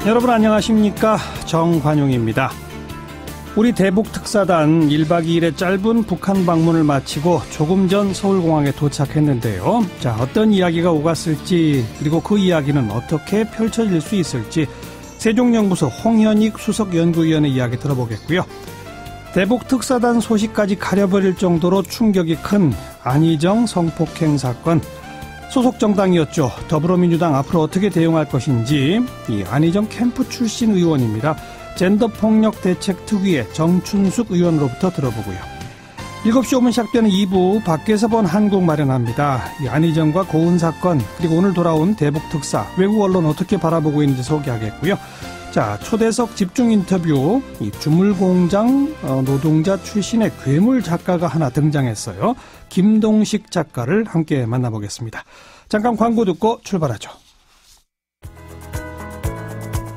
여러분 안녕하십니까? 정관용입니다. 우리 대북특사단 1박 2일의 짧은 북한 방문을 마치고 조금 전 서울공항에 도착했는데요. 자, 어떤 이야기가 오갔을지, 그리고 그 이야기는 어떻게 펼쳐질 수 있을지 세종연구소 홍현익 수석연구위원의 이야기 들어보겠고요. 대북특사단 소식까지 가려버릴 정도로 충격이 큰 안희정 성폭행 사건, 소속 정당이었죠. 더불어민주당 앞으로 어떻게 대응할 것인지 이 안희정 캠프 출신 의원입니다. 젠더폭력대책특위의 정춘숙 의원으로부터 들어보고요. 7시 5분 시작되는 2부 밖에서 본 한국 마련합니다. 이 안희정과 고은 사건, 그리고 오늘 돌아온 대북특사, 외국 언론 어떻게 바라보고 있는지 소개하겠고요. 자, 초대석 집중 인터뷰, 이 주물공장 노동자 출신의 괴물 작가가 하나 등장했어요. 김동식 작가를 함께 만나보겠습니다. 잠깐 광고 듣고 출발하죠.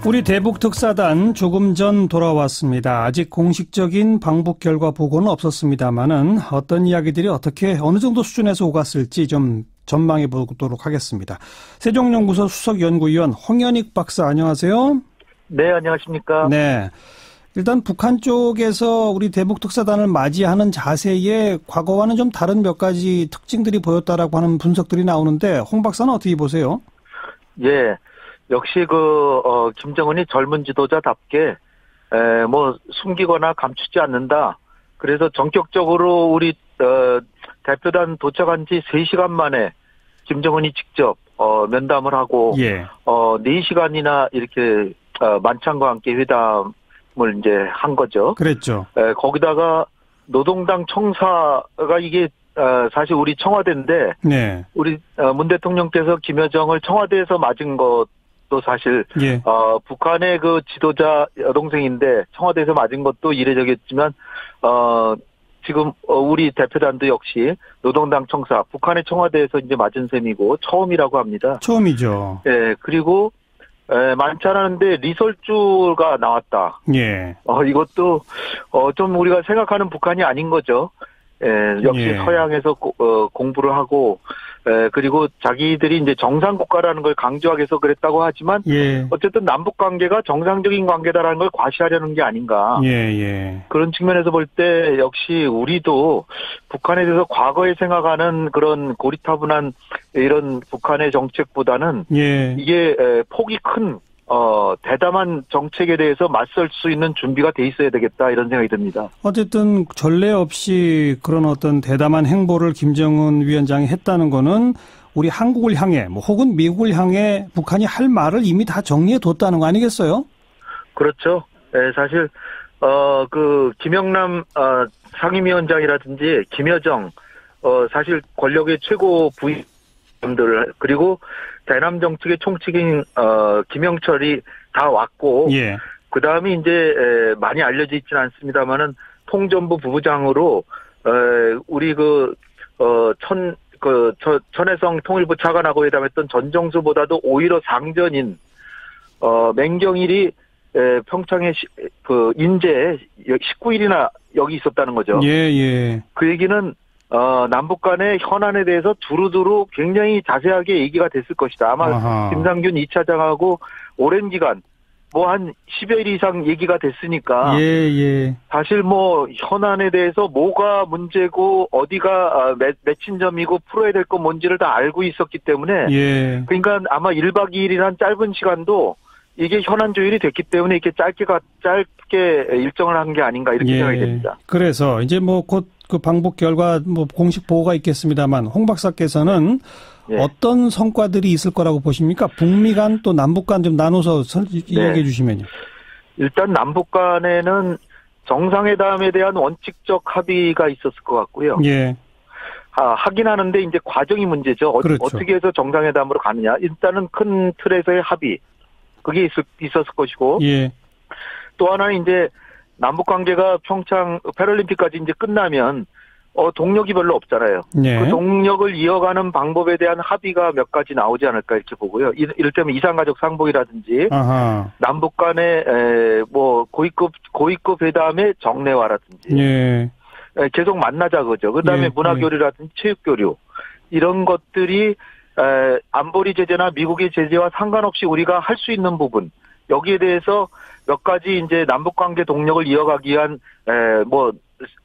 우리 대북특사단 조금 전 돌아왔습니다. 아직 공식적인 방북 결과 보고는 없었습니다만은 어떤 이야기들이 어떻게 어느 정도 수준에서 오갔을지 좀 전망해 보도록 하겠습니다. 세종연구소 수석연구위원 홍현익 박사, 안녕하세요. 네, 안녕하십니까. 네. 일단 북한 쪽에서 우리 대북특사단을 맞이하는 자세에 과거와는 좀 다른 몇 가지 특징들이 보였다라고 하는 분석들이 나오는데 홍 박사는 어떻게 보세요? 예. 역시 김정은이 젊은 지도자답게 숨기거나 감추지 않는다. 그래서 전격적으로 우리 대표단 도착한 지 3시간 만에 김정은이 직접 면담을 하고 4시간이나 이렇게 만찬과 함께 회담을 이제 한 거죠. 그랬죠. 거기다가 노동당 청사가 이게 사실 우리 청와대인데 네. 우리 문 대통령께서 김여정을 청와대에서 맞은 것도 사실 북한의 그 지도자 여동생인데 청와대에서 맞은 것도 이례적이었지만 지금 우리 대표단도 역시 노동당 청사 북한의 청와대에서 이제 맞은 셈이고 처음이라고 합니다. 처음이죠. 네. 그리고 만찬하는데 리설주가 나왔다. 예. 이것도 좀 우리가 생각하는 북한이 아닌 거죠. 역시 서양에서 공부를 하고 그리고 자기들이 이제 정상 국가라는 걸 강조하기 위해서 그랬다고 하지만 어쨌든 남북 관계가 정상적인 관계다라는 걸 과시하려는 게 아닌가. 그런 측면에서 볼 때 역시 우리도 북한에 대해서 과거에 생각하는 그런 고리타분한 이런 북한의 정책보다는 이게 폭이 큰 대담한 정책에 대해서 맞설 수 있는 준비가 돼 있어야 되겠다, 이런 생각이 듭니다. 어쨌든 전례 없이 그런 어떤 대담한 행보를 김정은 위원장이 했다는 거는 우리 한국을 향해 혹은 미국을 향해 북한이 할 말을 이미 다 정리해 뒀다는 거 아니겠어요? 그렇죠. 사실 김영남 상임위원장이라든지 김여정 사실 권력의 최고 부위들 그리고 대남 정책의 총책인 김영철이 다 왔고 그 다음에 이제 많이 알려져 있지는 않습니다만은 통전부 부부장으로 우리 천혜성 통일부 차관하고 회담했던 전정수보다도 오히려 상전인 맹경일이 평창에 인제에 19일이나 여기 있었다는 거죠. 그 얘기는 남북 간의 현안에 대해서 두루두루 굉장히 자세하게 얘기가 됐을 것이다. 아마 김상균 2차장하고 오랜 기간 한 10여일 이상 얘기가 됐으니까 사실 현안에 대해서 뭐가 문제고 어디가 맺힌 점이고 풀어야 될 건 뭔지를 다 알고 있었기 때문에 그러니까 아마 1박 2일이란 짧은 시간도 이게 현안 조율이 됐기 때문에 이렇게 짧게 일정을 한 게 아닌가, 이렇게 생각이 됩니다. 그래서 이제 곧 그 방북 결과 공식 보고가 있겠습니다만 홍 박사께서는 어떤 성과들이 있을 거라고 보십니까? 북미 간 또 남북 간 좀 나눠서 이야기해 주시면요. 일단 남북 간에는 정상회담에 대한 원칙적 합의가 있었을 것 같고요. 하긴 하는데 이제 과정이 문제죠. 어떻게 해서 정상회담으로 가느냐. 일단은 큰 틀에서의 합의. 그게 있었을 것이고. 또 하나는 이제 남북 관계가 평창 패럴림픽까지 이제 끝나면 동력이 별로 없잖아요. 그 동력을 이어가는 방법에 대한 합의가 몇 가지 나오지 않을까 이렇게 보고요. 이를테면 이산가족 상봉이라든지 남북 간의 고위급 회담의 정례화라든지 계속 만나자 그죠. 그다음에 문화교류라든지 체육교류 이런 것들이 안보리 제재나 미국의 제재와 상관없이 우리가 할 수 있는 부분 여기에 대해서 몇 가지 이제 남북관계 동력을 이어가기 위한 뭐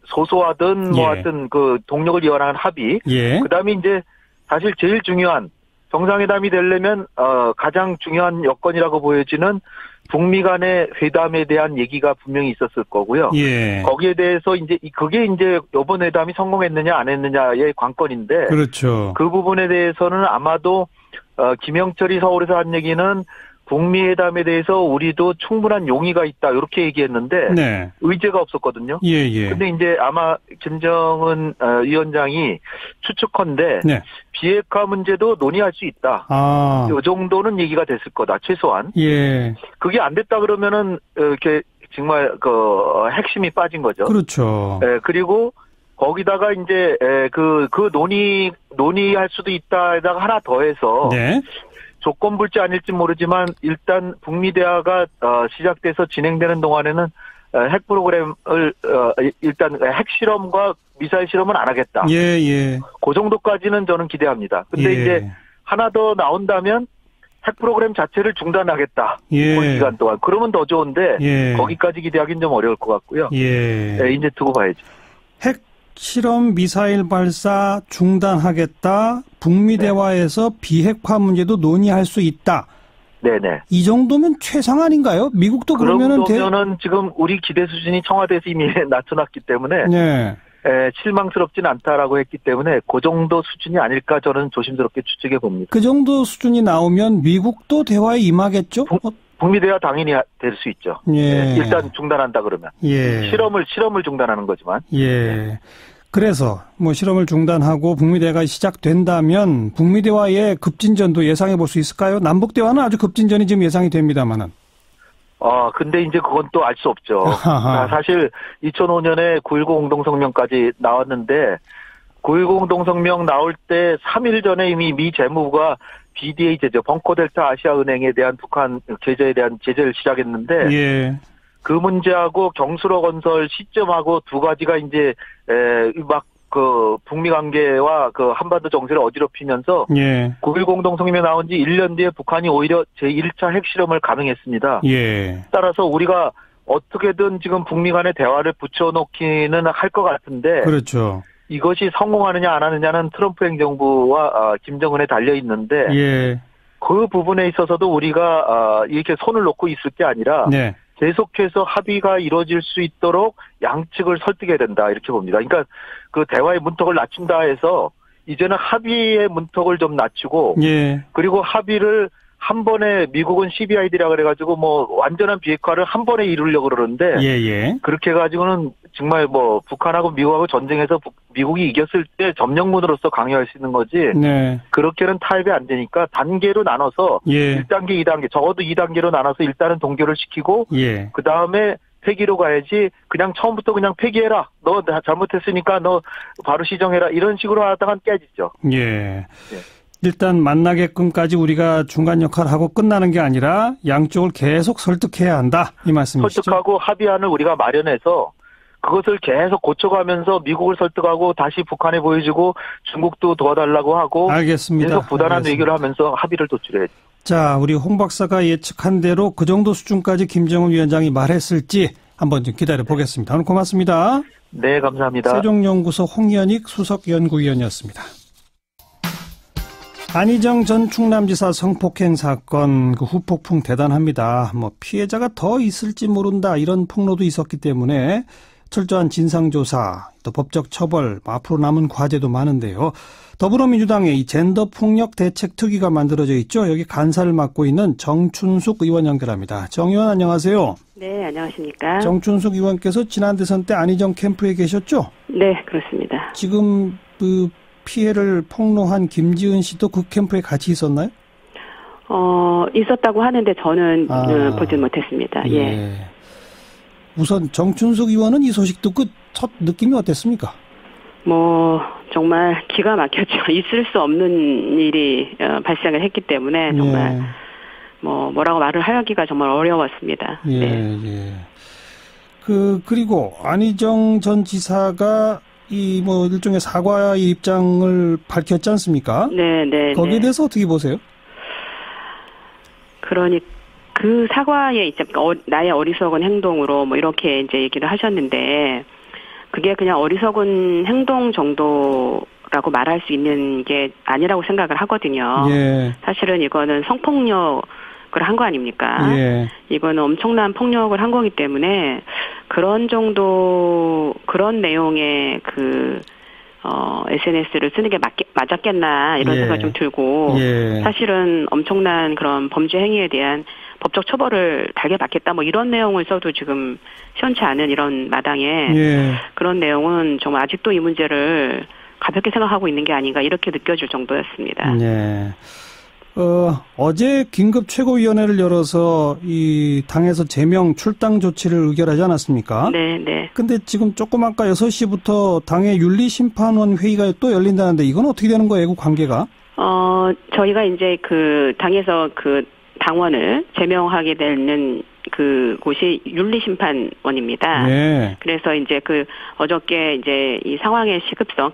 소소하든 뭐 하여튼 그 동력을 이어가는 합의. 그다음에 이제 사실 제일 중요한 정상회담이 되려면 가장 중요한 여건이라고 보여지는 북미 간의 회담에 대한 얘기가 분명히 있었을 거고요. 거기에 대해서 이제 그게 이제 이번 회담이 성공했느냐 안 했느냐의 관건인데. 그렇죠. 그 부분에 대해서는 아마도 김영철이 서울에서 한 얘기는 북미 회담에 대해서 우리도 충분한 용의가 있다 이렇게 얘기했는데 의제가 없었거든요. 근데 이제 아마 김정은 위원장이 추측컨대 비핵화 문제도 논의할 수 있다. 이 정도는 얘기가 됐을 거다 최소한. 그게 안 됐다 그러면은 이렇게 정말 그 핵심이 빠진 거죠. 그렇죠. 그리고 거기다가 이제 그 논의할 수도 있다에다가 하나 더해서. 조건부일지 아닐지 모르지만 일단 북미 대화가 시작돼서 진행되는 동안에는 핵 프로그램을 일단 핵 실험과 미사일 실험은 안 하겠다. 그 정도까지는 저는 기대합니다. 근데 이제 하나 더 나온다면 핵 프로그램 자체를 중단하겠다. 그 기간 동안. 그러면 더 좋은데 거기까지 기대하기는 좀 어려울 것 같고요. 이제 두고 봐야죠. 핵 실험 미사일 발사 중단하겠다. 북미 대화에서 비핵화 문제도 논의할 수 있다. 이 정도면 최상 아닌가요? 미국도 그러면은 지금 우리 기대 수준이 청와대에서 이미 낮춰놨기 때문에 실망스럽진 않다라고 했기 때문에 그 정도 수준이 아닐까 저는 조심스럽게 추측해 봅니다. 그 정도 수준이 나오면 미국도 대화에 임하겠죠? 북미 대화 당연히 될 수 있죠. 일단 중단한다 그러면 실험을 중단하는 거지만. 그래서 뭐 실험을 중단하고 북미 대화가 시작된다면 북미 대화의 급진전도 예상해 볼 수 있을까요? 남북 대화는 아주 급진전이 지금 예상이 됩니다만은. 근데 이제 그건 또 알 수 없죠. 사실 2005년에 9.19 공동성명까지 나왔는데 9.19 공동성명 나올 때 3일 전에 이미 미 재무부가 BDA 제재, 벙커델타 아시아은행에 대한 북한 제재에 대한 제재를 시작했는데 그 문제하고 경수로 건설 시점하고 두 가지가 이제 막 그 북미 관계와 그 한반도 정세를 어지럽히면서 9.19 공동성명 나온 지 1년 뒤에 북한이 오히려 제1차 핵실험을 감행했습니다. 따라서 우리가 어떻게든 지금 북미 간의 대화를 붙여놓기는 할 것 같은데 그렇죠. 이것이 성공하느냐 안 하느냐는 트럼프 행정부와 김정은에 달려 있는데 그 부분에 있어서도 우리가 이렇게 손을 놓고 있을 게 아니라 계속해서 합의가 이루어질 수 있도록 양측을 설득해야 된다 이렇게 봅니다. 그러니까 그 대화의 문턱을 낮춘다 해서 이제는 합의의 문턱을 좀 낮추고 그리고 합의를 한 번에 미국은 CBID라 그래가지고 뭐 완전한 비핵화를 한 번에 이루려고 그러는데 그렇게 해가지고는 정말 뭐 북한하고 미국하고 전쟁에서 미국이 이겼을 때 점령군으로서 강요할 수 있는 거지 그렇게는 타협이 안 되니까 단계로 나눠서 1단계, 2단계 적어도 2단계로 나눠서 일단은 동결을 시키고 그 다음에 폐기로 가야지 그냥 처음부터 그냥 폐기해라. 너 잘못했으니까 너 바로 시정해라. 이런 식으로 하다간 깨지죠. 일단 만나게끔까지 우리가 중간 역할을 하고 끝나는 게 아니라 양쪽을 계속 설득해야 한다. 이 말씀이시죠? 설득하고 합의안을 우리가 마련해서 그것을 계속 고쳐가면서 미국을 설득하고 다시 북한에 보여주고 중국도 도와달라고 하고 알겠습니다. 계속 부단한 외교를 하면서 합의를 도출해야죠. 자, 우리 홍 박사가 예측한 대로 그 정도 수준까지 김정은 위원장이 말했을지 한번 좀 기다려 보겠습니다. 오늘 고맙습니다. 네, 감사합니다. 세종연구소 홍연익 수석연구위원이었습니다. 안희정 전 충남지사 성폭행 사건 그 후폭풍 대단합니다. 뭐 피해자가 더 있을지 모른다 이런 폭로도 있었기 때문에 철저한 진상조사, 또 법적 처벌, 앞으로 남은 과제도 많은데요. 더불어민주당의 이 젠더폭력 대책특위가 만들어져 있죠. 여기 간사를 맡고 있는 정춘숙 의원 연결합니다. 정 의원 안녕하세요. 네, 안녕하십니까. 정춘숙 의원께서 지난 대선 때 안희정 캠프에 계셨죠? 네, 그렇습니다. 지금 그 피해를 폭로한 김지은 씨도 그 캠프에 같이 있었나요? 있었다고 하는데 저는 보질 못했습니다. 우선 정춘숙 의원은 이 소식 듣고 첫 느낌이 어땠습니까? 뭐 정말 기가 막혔죠. 있을 수 없는 일이 발생을 했기 때문에 정말 뭐라고 말을 하기가 정말 어려웠습니다. 그리고 안희정 전 지사가 이 뭐 일종의 사과의 입장을 밝혔지 않습니까? 네. 거기에 대해서 어떻게 보세요? 그러니까 그 사과에 이제 나의 어리석은 행동으로 뭐 이렇게 이제 얘기를 하셨는데 그게 그냥 어리석은 행동 정도라고 말할 수 있는 게 아니라고 생각을 하거든요. 예. 사실은 이거는 성폭력을 한 거 아닙니까? 예. 이거는 엄청난 폭력을 한 거기 때문에 그런 내용의 SNS를 쓰는 게 맞았겠나 이런 예. 생각이 좀 들고 예. 사실은 엄청난 그런 범죄 행위에 대한 법적 처벌을 달게 받겠다 뭐 이런 내용을 써도 지금 시원치 않은 이런 마당에 예. 그런 내용은 정말 아직도 이 문제를 가볍게 생각하고 있는 게 아닌가 이렇게 느껴질 정도였습니다. 네. 어제 긴급 최고위원회를 열어서 이 당에서 제명 출당 조치를 의결하지 않았습니까? 네, 네. 근데 지금 조금 아까 6시부터 당의 윤리심판원 회의가 또 열린다는데 이건 어떻게 되는 거예요, 그 관계가? 저희가 이제 그 당에서 그 당원을 제명하게 되는 그 곳이 윤리심판원입니다. 네. 그래서 이제 어저께 이제 이 상황의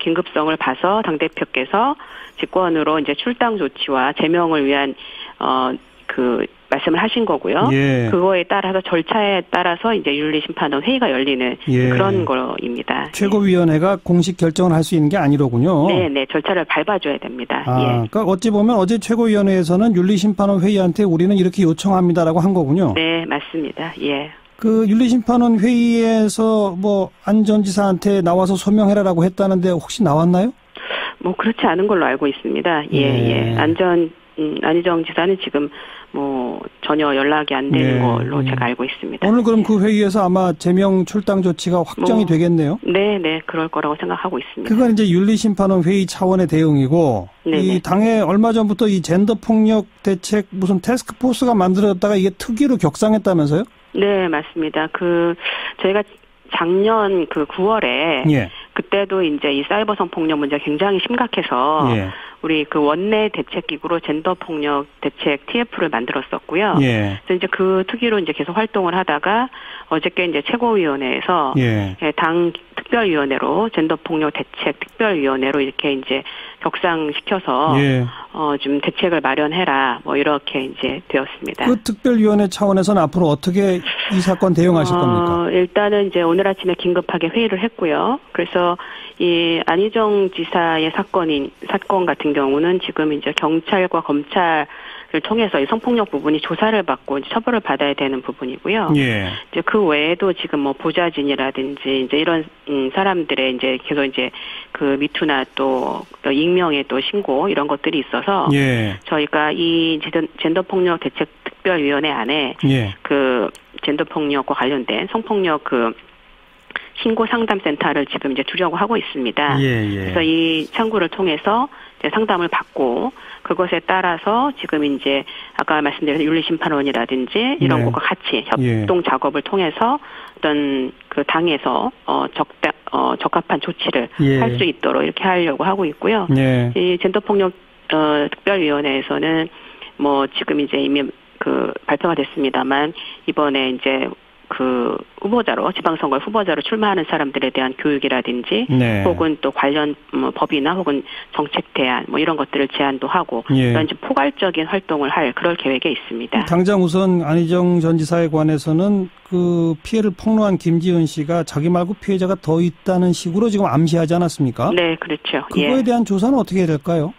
긴급성을 봐서 당대표께서 직권으로 이제 출당 조치와 제명을 위한, 말씀을 하신 거고요. 예. 그거에 따라서 절차에 따라서 이제 윤리심판원 회의가 열리는 예. 그런 거입니다. 최고위원회가 공식 결정을 할 수 있는 게 아니로군요. 네, 절차를 밟아줘야 됩니다. 예. 그러니까 어찌 보면 어제 최고위원회에서는 윤리심판원 회의한테 우리는 이렇게 요청합니다라고 한 거군요. 네, 맞습니다. 예. 그 윤리심판원 회의에서 뭐 안 전 지사한테 나와서 소명해라라고 했다는데 혹시 나왔나요? 뭐 그렇지 않은 걸로 알고 있습니다. 예. 안희정 지사는 지금 뭐 전혀 연락이 안 되는 걸로 제가 알고 있습니다. 오늘 그럼 그 회의에서 아마 제명 출당 조치가 확정이 되겠네요? 네, 그럴 거라고 생각하고 있습니다. 그건 이제 윤리심판원 회의 차원의 대응이고, 이 당에 얼마 전부터 이 젠더 폭력 대책 무슨 태스크포스가 만들어졌다가 이게 특위로 격상했다면서요? 네, 맞습니다. 저희가 작년 9월에 그때도 이제 이 사이버 성폭력 문제가 굉장히 심각해서 우리 원내 대책기구로 젠더 폭력 대책 TF를 만들었었고요. 그래서 이제 그 특위로 이제 계속 활동을 하다가 어저께 이제 최고위원회에서 당 특별위원회로 젠더 폭력 대책 특별위원회로 이렇게 이제 격상시켜서 좀 대책을 마련해라 뭐 이렇게 이제 되었습니다. 그 특별위원회 차원에서는 앞으로 어떻게 이 사건 대응하실 겁니까? 일단은 이제 오늘 아침에 긴급하게 회의를 했고요. 그래서 이 안희정 지사의 사건 같은 경우는 지금 이제 경찰과 검찰을 통해서 이 성폭력 부분이 조사를 받고 이제 처벌을 받아야 되는 부분이고요. 이제 그 외에도 지금 뭐 보좌진이라든지 이제 이런 사람들의 이제 계속 이제 미투나 또 익명의 또 신고 이런 것들이 있어서 저희가 이 젠더 폭력 대책 특별위원회 안에 젠더 폭력과 관련된 성폭력 신고 상담센터를 지금 이제 두려고 하고 있습니다. 그래서 이 창구를 통해서 이제 상담을 받고 그것에 따라서 지금 이제 아까 말씀드린 윤리심판원이라든지 이런 것과 같이 협동 작업을 통해서 어떤 당에서 적합한 조치를 할 수 있도록 이렇게 하려고 하고 있고요. 이 젠더폭력 특별위원회에서는 뭐 지금 이제 이미 발표가 됐습니다만 이번에 이제 후보자로 지방선거 후보자로 출마하는 사람들에 대한 교육이라든지 혹은 또 관련 법이나 혹은 정책 대안 뭐 이런 것들을 제안도 하고 이런 좀 포괄적인 활동을 할 그럴 계획에 있습니다. 당장 우선 안희정 전 지사에 관해서는 그 피해를 폭로한 김지은 씨가 자기 말고 피해자가 더 있다는 식으로 지금 암시하지 않았습니까? 네, 그렇죠. 그거에 대한 조사는 어떻게 해야 될까요?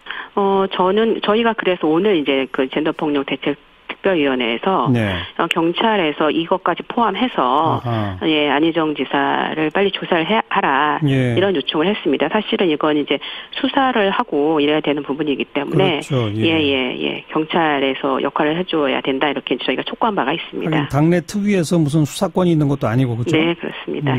저희가 그래서 오늘 이제 젠더폭력 대책 특별위원회에서 경찰에서 이것까지 포함해서 안희정 지사를 빨리 조사를 하라 이런 요청을 했습니다. 사실은 이건 이제 수사를 하고 이래야 되는 부분이기 때문에 그렇죠. 경찰에서 역할을 해줘야 된다 이렇게 저희가 촉구한 바가 있습니다. 당내 특위에서 무슨 수사권이 있는 것도 아니고 그렇죠? 네, 그렇습니다.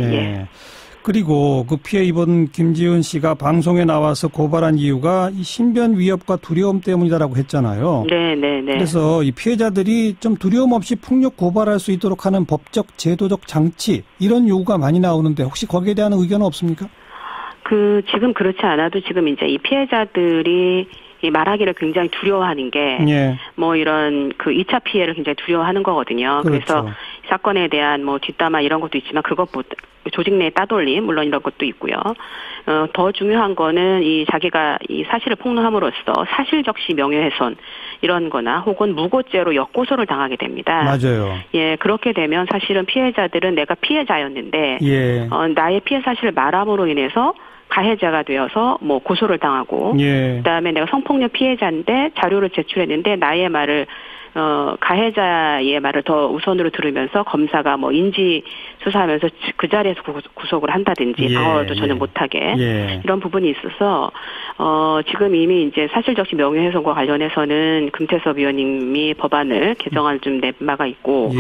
그리고 그 피해 입은 김지은 씨가 방송에 나와서 고발한 이유가 이 신변 위협과 두려움 때문이다라고 했잖아요. 네. 그래서 이 피해자들이 좀 두려움 없이 폭력 고발할 수 있도록 하는 법적 제도적 장치 이런 요구가 많이 나오는데 혹시 거기에 대한 의견은 없습니까? 지금 그렇지 않아도 지금 이제 이 피해자들이 이 말하기를 굉장히 두려워하는 게 뭐 이런 2차 피해를 굉장히 두려워하는 거거든요. 그렇죠. 그래서 사건에 대한 뭐 뒷담화 이런 것도 있지만 조직 내 따돌림 물론 이런 것도 있고요. 더 중요한 거는 이 자기가 이 사실을 폭로함으로써 사실적시 명예훼손 이런 거나 혹은 무고죄로 역고소를 당하게 됩니다. 맞아요. 예, 그렇게 되면 사실은 피해자들은 내가 피해자였는데 예. 나의 피해 사실을 말함으로 인해서 가해자가 되어서 뭐 고소를 당하고 예. 그다음에 내가 성폭력 피해자인데 자료를 제출했는데 나의 말을 가해자의 말을 더 우선으로 들으면서 검사가 뭐 인지 수사하면서 그 자리에서 구속을 한다든지 방어도 전혀 못하게 이런 부분이 있어서 지금 이미 이제 사실적시 명예훼손과 관련해서는 금태섭 의원님이 법안을 개정할 좀 넷마가 있고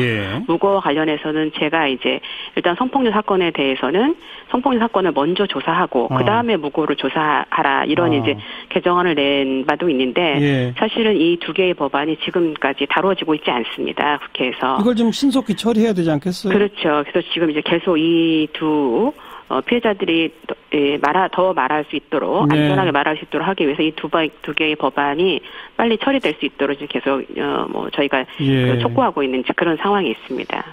무고와 관련해서는 제가 이제 일단 성폭력 사건에 대해서는 성폭력 사건을 먼저 조사하고 그 다음에 무고를 조사하라 이런 이제 개정안을 낸 바도 있는데 사실은 이 두 개의 법안이 지금까지 다뤄지고 있지 않습니다. 국회에서. 이걸 좀 신속히 처리해야 되지 않겠어요? 그렇죠. 그래서 지금 이제 계속 이 두 피해자들이 더 말할 수 있도록 안전하게 말할 수 있도록 하기 위해서 이 두 개의 법안이 빨리 처리될 수 있도록 지금 계속 뭐 저희가 촉구하고 있는 그런 상황이 있습니다.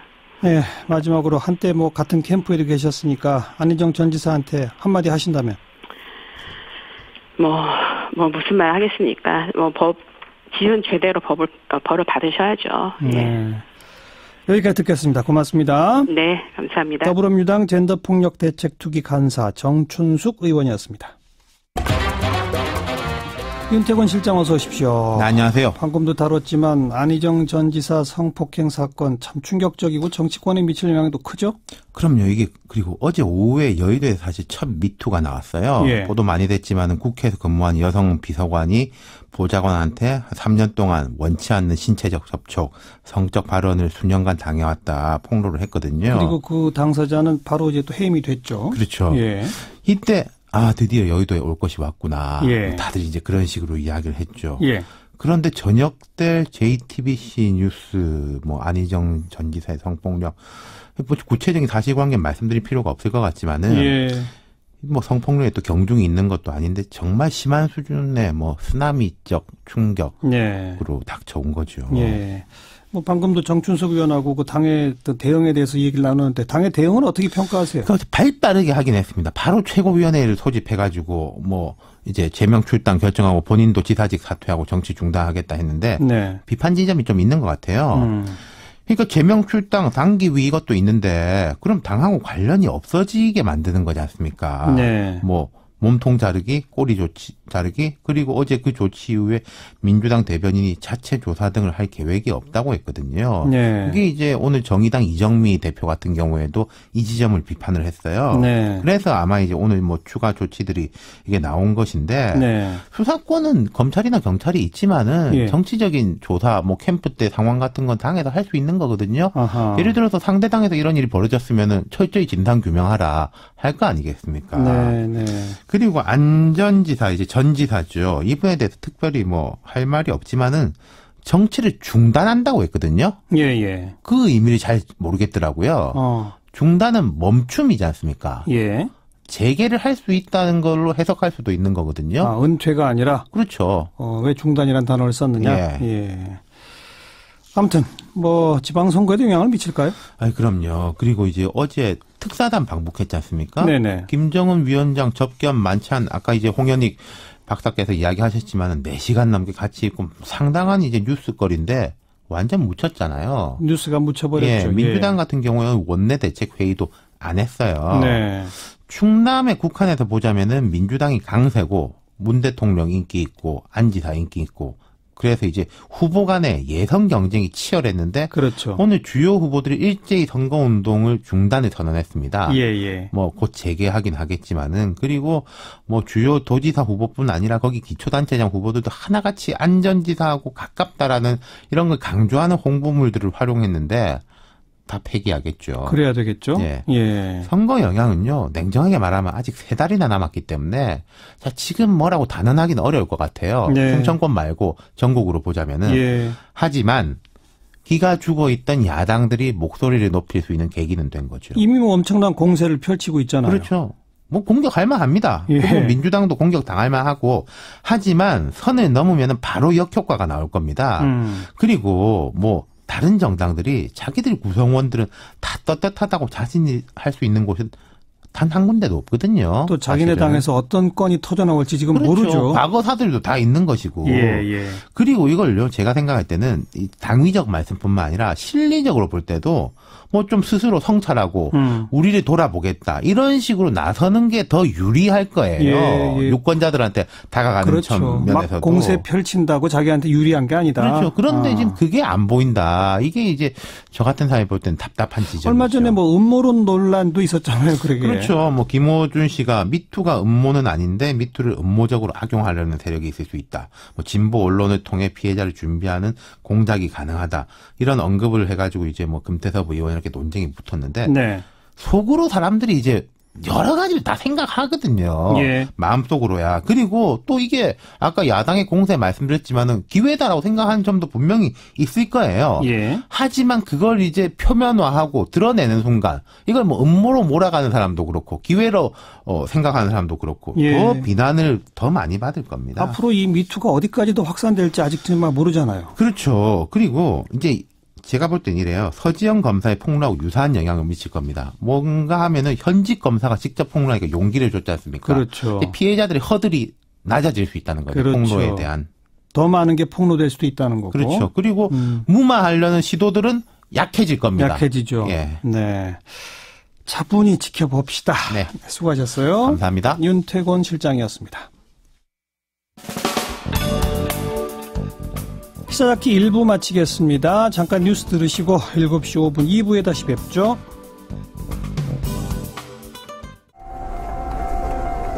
네, 마지막으로 한때 뭐 같은 캠프에 계셨으니까 안희정 전 지사한테 한마디 하신다면? 뭐 무슨 말 하겠습니까? 지은 제대로 벌을 받으셔야죠. 네. 여기까지 듣겠습니다. 고맙습니다. 네, 감사합니다. 더불어민주당 젠더폭력대책투기 간사 정춘숙 의원이었습니다. 윤태권 실장 어서 오십시오. 네, 안녕하세요. 방금도 다뤘지만 안희정 전 지사 성폭행 사건 참 충격적이고 정치권에 미칠 영향도 크죠? 그럼요. 이게 그리고 어제 오후에 여의도에서 사실 첫 미투가 나왔어요. 보도 많이 됐지만은 국회에서 근무한 여성 비서관이 보좌관한테 3년 동안 원치 않는 신체적 접촉, 성적 발언을 수년간 당해왔다 폭로를 했거든요. 그리고 그 당사자는 바로 이제 또 해임이 됐죠. 그렇죠. 이때 드디어 여의도에 올 것이 왔구나. 다들 이제 그런 식으로 이야기를 했죠. 그런데 저녁 때 JTBC 뉴스 안희정 전 지사의 성폭력 구체적인 사실관계 말씀드릴 필요가 없을 것 같지만은 성폭력에 또 경중이 있는 것도 아닌데 정말 심한 수준의 쓰나미적 충격으로 닥쳐온 거죠. 방금도 정춘숙 의원하고 그 당의 대응에 대해서 얘기를 나누는데 당의 대응은 어떻게 평가하세요? 발빠르게 하긴 했습니다. 바로 최고위원회를 소집해가지고 이제 제명 출당 결정하고 본인도 지사직 사퇴하고 정치 중단하겠다 했는데 비판 지점이 좀 있는 것 같아요. 그러니까 제명 출당 당기위 이것도 있는데 그럼 당하고 관련이 없어지게 만드는 거지 않습니까? 몸통 자르기, 꼬리 자르기, 그리고 어제 그 조치 이후에 민주당 대변인이 자체 조사 등을 할 계획이 없다고 했거든요. 그게 이제 오늘 정의당 이정미 대표 같은 경우에도 이 지점을 비판을 했어요. 그래서 아마 이제 오늘 추가 조치들이 이게 나온 것인데 수사권은 검찰이나 경찰이 있지만은 정치적인 조사, 캠프 때 상황 같은 건 당에서 할 수 있는 거거든요. 예를 들어서 상대 당에서 이런 일이 벌어졌으면은 철저히 진상 규명하라 할 거 아니겠습니까? 그리고 안 전 지사, 이제 전 지사죠. 이분에 대해서 특별히 할 말이 없지만은 정치를 중단한다고 했거든요. 그 의미를 잘 모르겠더라고요. 중단은 멈춤이지 않습니까? 재개를 할 수 있다는 걸로 해석할 수도 있는 거거든요. 은퇴가 아니라? 그렇죠. 왜 중단이라는 단어를 썼느냐? 아무튼 지방선거에도 영향을 미칠까요? 그럼요. 그리고 이제 어제 특사단 방북했지 않습니까? 김정은 위원장 접견 만찬 아까 이제 홍현익 박사께서 이야기하셨지만은 4시간 넘게 같이 있고 상당한 이제 뉴스거리인데 완전 묻혔잖아요. 뉴스가 묻혀버렸죠. 민주당 같은 경우에는 원내 대책 회의도 안 했어요. 충남의 국한에서 보자면은 민주당이 강세고 문 대통령 인기 있고 안 지사 인기 있고 그래서 이제 후보 간의 예선 경쟁이 치열했는데 오늘 주요 후보들이 일제히 선거운동을 중단을 선언했습니다. 곧 재개하긴 하겠지만은 그리고 주요 도지사 후보뿐 아니라 거기 기초단체장 후보들도 하나같이 안전지사하고 가깝다라는 이런 걸 강조하는 홍보물들을 활용했는데 다 폐기하겠죠. 그래야 되겠죠. 선거 영향은요. 냉정하게 말하면 아직 3달이나 남았기 때문에 지금 뭐라고 단언하기는 어려울 것 같아요. 충청권 말고 전국으로 보자면은. 하지만 기가 죽어있던 야당들이 목소리를 높일 수 있는 계기는 된 거죠. 이미 엄청난 공세를 펼치고 있잖아요. 그렇죠. 공격할 만합니다. 민주당도 공격 당할 만하고 하지만 선을 넘으면 바로 역효과가 나올 겁니다. 그리고 다른 정당들이 자기들 구성원들은 다 떳떳하다고 자신이 할 수 있는 곳은 단 한 군데도 없거든요. 또 자기네 사실은. 당에서 어떤 건이 터져나올지 지금 그렇죠. 모르죠. 과거사들도 다 있는 것이고. 예. 그리고 이걸요, 제가 생각할 때는 이 당위적 말씀뿐만 아니라 실리적으로 볼 때도 뭐 좀 스스로 성찰하고 우리를 돌아보겠다. 이런 식으로 나서는 게 더 유리할 거예요. 예. 유권자들한테 다가가는 그렇죠. 면에서도. 막 공세 펼친다고 자기한테 유리한 게 아니다. 그렇죠. 그런데 지금 그게 안 보인다. 이게 이제 저 같은 사람이 볼 때는 답답한 지점이죠. 얼마 전에 뭐 음모론 논란도 있었잖아요. 그러게. 그렇죠. 뭐 김호준 씨가 미투가 음모는 아닌데 미투를 음모적으로 악용하려는 세력이 있을 수 있다. 뭐 진보 언론을 통해 피해자를 준비하는 공작이 가능하다. 이런 언급을 해가지고 이제 뭐 금태섭 의원 이렇게 논쟁이 붙었는데 네. 속으로 사람들이 이제 여러 가지를 다 생각하거든요. 예. 마음속으로야. 그리고 또 이게 아까 야당의 공세 말씀드렸지만은 기회다라고 생각하는 점도 분명히 있을 거예요. 예. 하지만 그걸 이제 표면화하고 드러내는 순간 이걸 뭐 음모로 몰아가는 사람도 그렇고 기회로 생각하는 사람도 그렇고 예. 더 비난을 더 많이 받을 겁니다. 앞으로 이 미투가 어디까지 더 확산될지 아직 정말 모르잖아요. 그렇죠. 그리고 이제 제가 볼 땐 이래요. 서지영 검사의 폭로하고 유사한 영향을 미칠 겁니다. 뭔가 하면은 현직 검사가 직접 폭로하니까 용기를 줬지 않습니까? 그렇죠. 피해자들의 허들이 낮아질 수 있다는 거죠. 그렇죠. 폭로에 대한. 더 많은 게 폭로될 수도 있다는 거고. 그렇죠. 그리고 무마하려는 시도들은 약해질 겁니다. 약해지죠. 예. 네. 차분히 지켜봅시다. 네. 수고하셨어요. 감사합니다. 윤태곤 실장이었습니다. 시사잡기 1부 마치겠습니다. 잠깐 뉴스 들으시고 7시 5분 2부에 다시 뵙죠.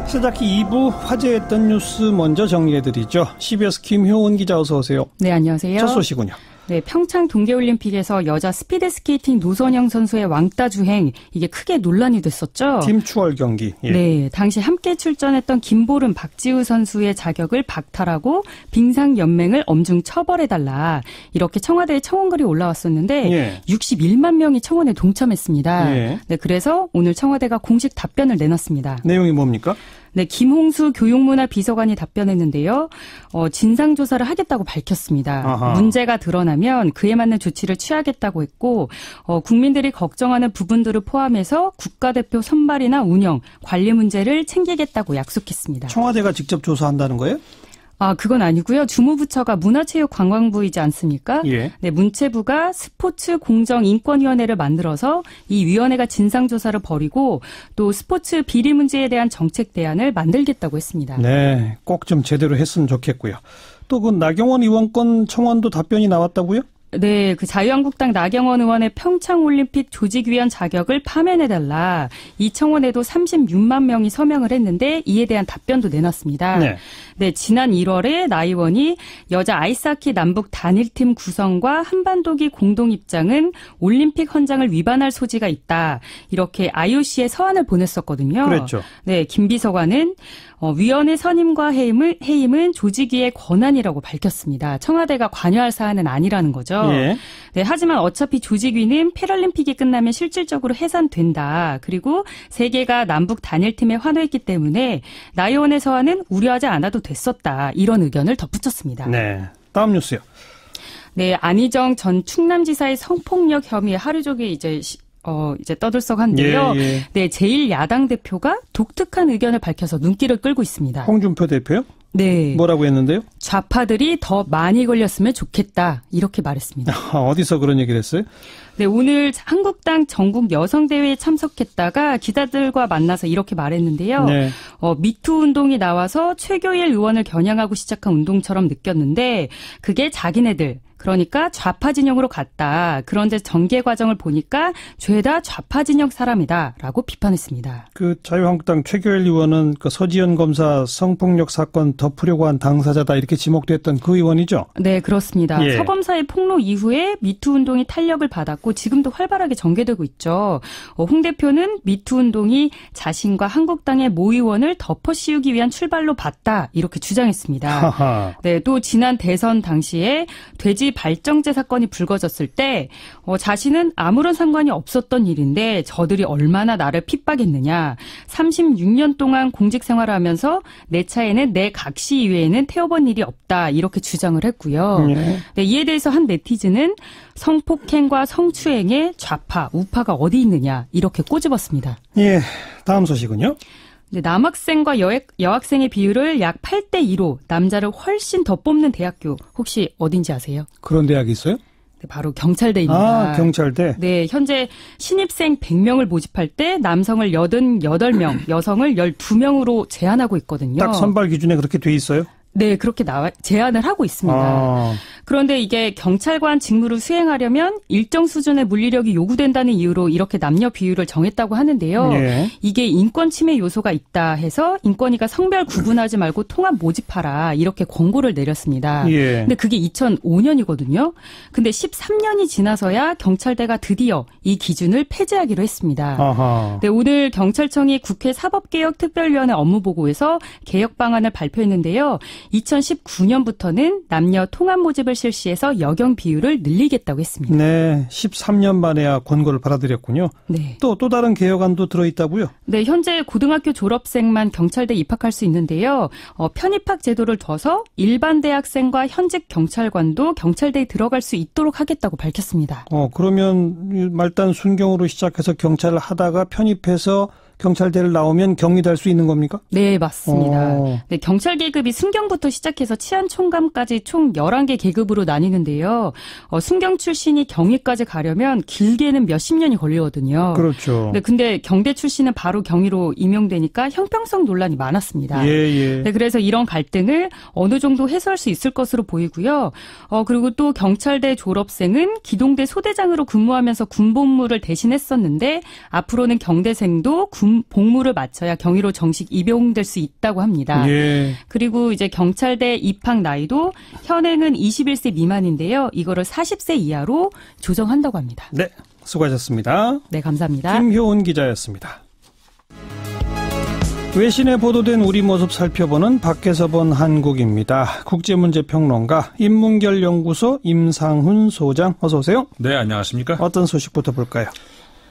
시사잡기 2부 화제했던 뉴스 먼저 정리해드리죠. CBS 김효은 기자 어서 오세요. 네, 안녕하세요. 첫 소식은요. 네, 평창 동계올림픽에서 여자 스피드스케이팅 노선영 선수의 왕따 주행, 이게 크게 논란이 됐었죠. 팀 추월 경기. 예. 네, 당시 함께 출전했던 김보름, 박지우 선수의 자격을 박탈하고 빙상연맹을 엄중 처벌해달라. 이렇게 청와대에 청원글이 올라왔었는데 예. 61만 명이 청원에 동참했습니다. 예. 네, 그래서 오늘 청와대가 공식 답변을 내놨습니다. 내용이 뭡니까? 네, 김홍수 교육문화 비서관이 답변했는데요. 진상조사를 하겠다고 밝혔습니다. 아하. 문제가 드러나면 그에 맞는 조치를 취하겠다고 했고 국민들이 걱정하는 부분들을 포함해서 국가대표 선발이나 운영, 관리 문제를 챙기겠다고 약속했습니다. 청와대가 직접 조사한다는 거예요? 아, 그건 아니고요. 주무부처가 문화체육관광부이지 않습니까? 예. 네, 문체부가 스포츠 공정인권위원회를 만들어서 이 위원회가 진상조사를 벌이고 또 스포츠 비리 문제에 대한 정책 대안을 만들겠다고 했습니다. 네, 꼭 좀 제대로 했으면 좋겠고요. 또 그 나경원 의원 건 청원도 답변이 나왔다고요? 네, 그 자유한국당 나경원 의원의 평창올림픽 조직위원 자격을 파면해달라. 이 청원에도 36만 명이 서명을 했는데 이에 대한 답변도 내놨습니다. 네, 지난 1월에 나 의원이 여자 아이스하키 남북 단일팀 구성과 한반도기 공동 입장은 올림픽 헌장을 위반할 소지가 있다. 이렇게 IOC에 서한을 보냈었거든요. 그랬죠. 네, 김 비서관은 위원회 선임과 해임은 조직위의 권한이라고 밝혔습니다. 청와대가 관여할 사안은 아니라는 거죠. 예. 네, 하지만 어차피 조직위는 패럴림픽이 끝나면 실질적으로 해산된다. 그리고 세계가 남북 단일팀에 환호했기 때문에 나 의원의 서한은 우려하지 않아도 됐었다. 이런 의견을 덧붙였습니다. 네, 다음 뉴스요. 네, 안희정 전 충남지사의 성폭력 혐의 하루 종일 이제 떠들썩한데요. 예. 네, 제1야당 대표가 독특한 의견을 밝혀서 눈길을 끌고 있습니다. 홍준표 대표요? 네. 뭐라고 했는데요? 좌파들이 더 많이 걸렸으면 좋겠다. 이렇게 말했습니다. 어디서 그런 얘기를 했어요? 네, 오늘 한국당 전국 여성대회에 참석했다가 기자들과 만나서 이렇게 말했는데요. 네. 미투 운동이 나와서 최교일 의원을 겨냥하고 시작한 운동처럼 느꼈는데 그게 자기네들, 그러니까 좌파 진영으로 갔다. 그런데 전개 과정을 보니까 죄다 좌파 진영 사람이다라고 비판했습니다. 그 자유한국당 최교일 의원은 그 서지현 검사 성폭력 사건 덮으려고 한 당사자다 이렇게 지목됐던 그 의원이죠? 네, 그렇습니다. 예. 서 검사의 폭로 이후에 미투 운동이 탄력을 받았고 지금도 활발하게 전개되고 있죠. 홍 대표는 미투 운동이 자신과 한국당의 모 의원을 덮어씌우기 위한 출발로 봤다. 이렇게 주장했습니다. 하하. 네, 또 지난 대선 당시에 돼지 부지 발정제 사건이 불거졌을 때 자신은 아무런 상관이 없었던 일인데 저들이 얼마나 나를 핍박했느냐. 36년 동안 공직 생활을 하면서 내 차에는 내 각시 이외에는 태워본 일이 없다. 이렇게 주장을 했고요. 네, 이에 대해서 한 네티즌은 성폭행과 성추행의 좌파, 우파가 어디 있느냐 이렇게 꼬집었습니다. 예, 다음 소식은요? 네, 남학생과 여학생의 비율을 약 8대2로 남자를 훨씬 더 뽑는 대학교 혹시 어딘지 아세요? 그런 대학이 있어요? 네, 바로 경찰대입니다. 아, 경찰대? 네, 현재 신입생 100명을 모집할 때 남성을 88명, 여성을 12명으로 제한하고 있거든요. 딱 선발 기준에 그렇게 돼 있어요? 네, 그렇게 제한을 하고 있습니다. 그런데 이게 경찰관 직무를 수행하려면 일정 수준의 물리력이 요구된다는 이유로 이렇게 남녀 비율을 정했다고 하는데요. 예. 이게 인권 침해 요소가 있다 해서 인권위가 성별 구분하지 말고 통합 모집하라 이렇게 권고를 내렸습니다. 예. 근데 그게 2005년이거든요. 근데 13년이 지나서야 경찰대가 드디어 이 기준을 폐지하기로 했습니다. 아하. 네, 오늘 경찰청이 국회 사법개혁특별위원회 업무보고에서 개혁 방안을 발표했는데요. 2019년부터는 남녀 통합 모집을 실시해서 여경 비율을 늘리겠다고 했습니다. 네, 13년 만에야 권고를 받아들였군요. 네. 또 다른 개혁안도 들어있다고요? 네, 현재 고등학교 졸업생만 경찰대 입학할 수 있는데요. 편입학 제도를 둬서 일반 대학생과 현직 경찰관도 경찰대에 들어갈 수 있도록 하겠다고 밝혔습니다. 그러면 말단 순경으로 시작해서 경찰을 하다가 편입해서 경찰대를 나오면 경위달 수 있는 겁니까? 네, 맞습니다. 네, 경찰 계급이 순경부터 시작해서 치안총감까지 총 11개 계급으로 나뉘는데요. 순경 출신이 경위까지 가려면 길게는 몇십 년이 걸리거든요. 그렇죠. 네, 근데 경대 출신은 바로 경위로 임용되니까 형평성 논란이 많았습니다. 예. 네, 그래서 이런 갈등을 어느 정도 해소할 수 있을 것으로 보이고요. 그리고 또 경찰대 졸업생은 기동대 소대장으로 근무하면서 군복무를 대신했었는데 앞으로는 경대생도 복무를 마쳐야 경위로 정식 입용될 수 있다고 합니다. 예. 그리고 이제 경찰대 입학 나이도 현행은 21세 미만인데요. 이거를 40세 이하로 조정한다고 합니다. 네, 수고하셨습니다. 네, 감사합니다. 김효은 기자였습니다. 외신에 보도된 우리 모습 살펴보는 밖에서 본 한국입니다. 국제문제평론가 인문결연구소 임상훈 소장 어서 오세요. 네, 안녕하십니까. 어떤 소식부터 볼까요?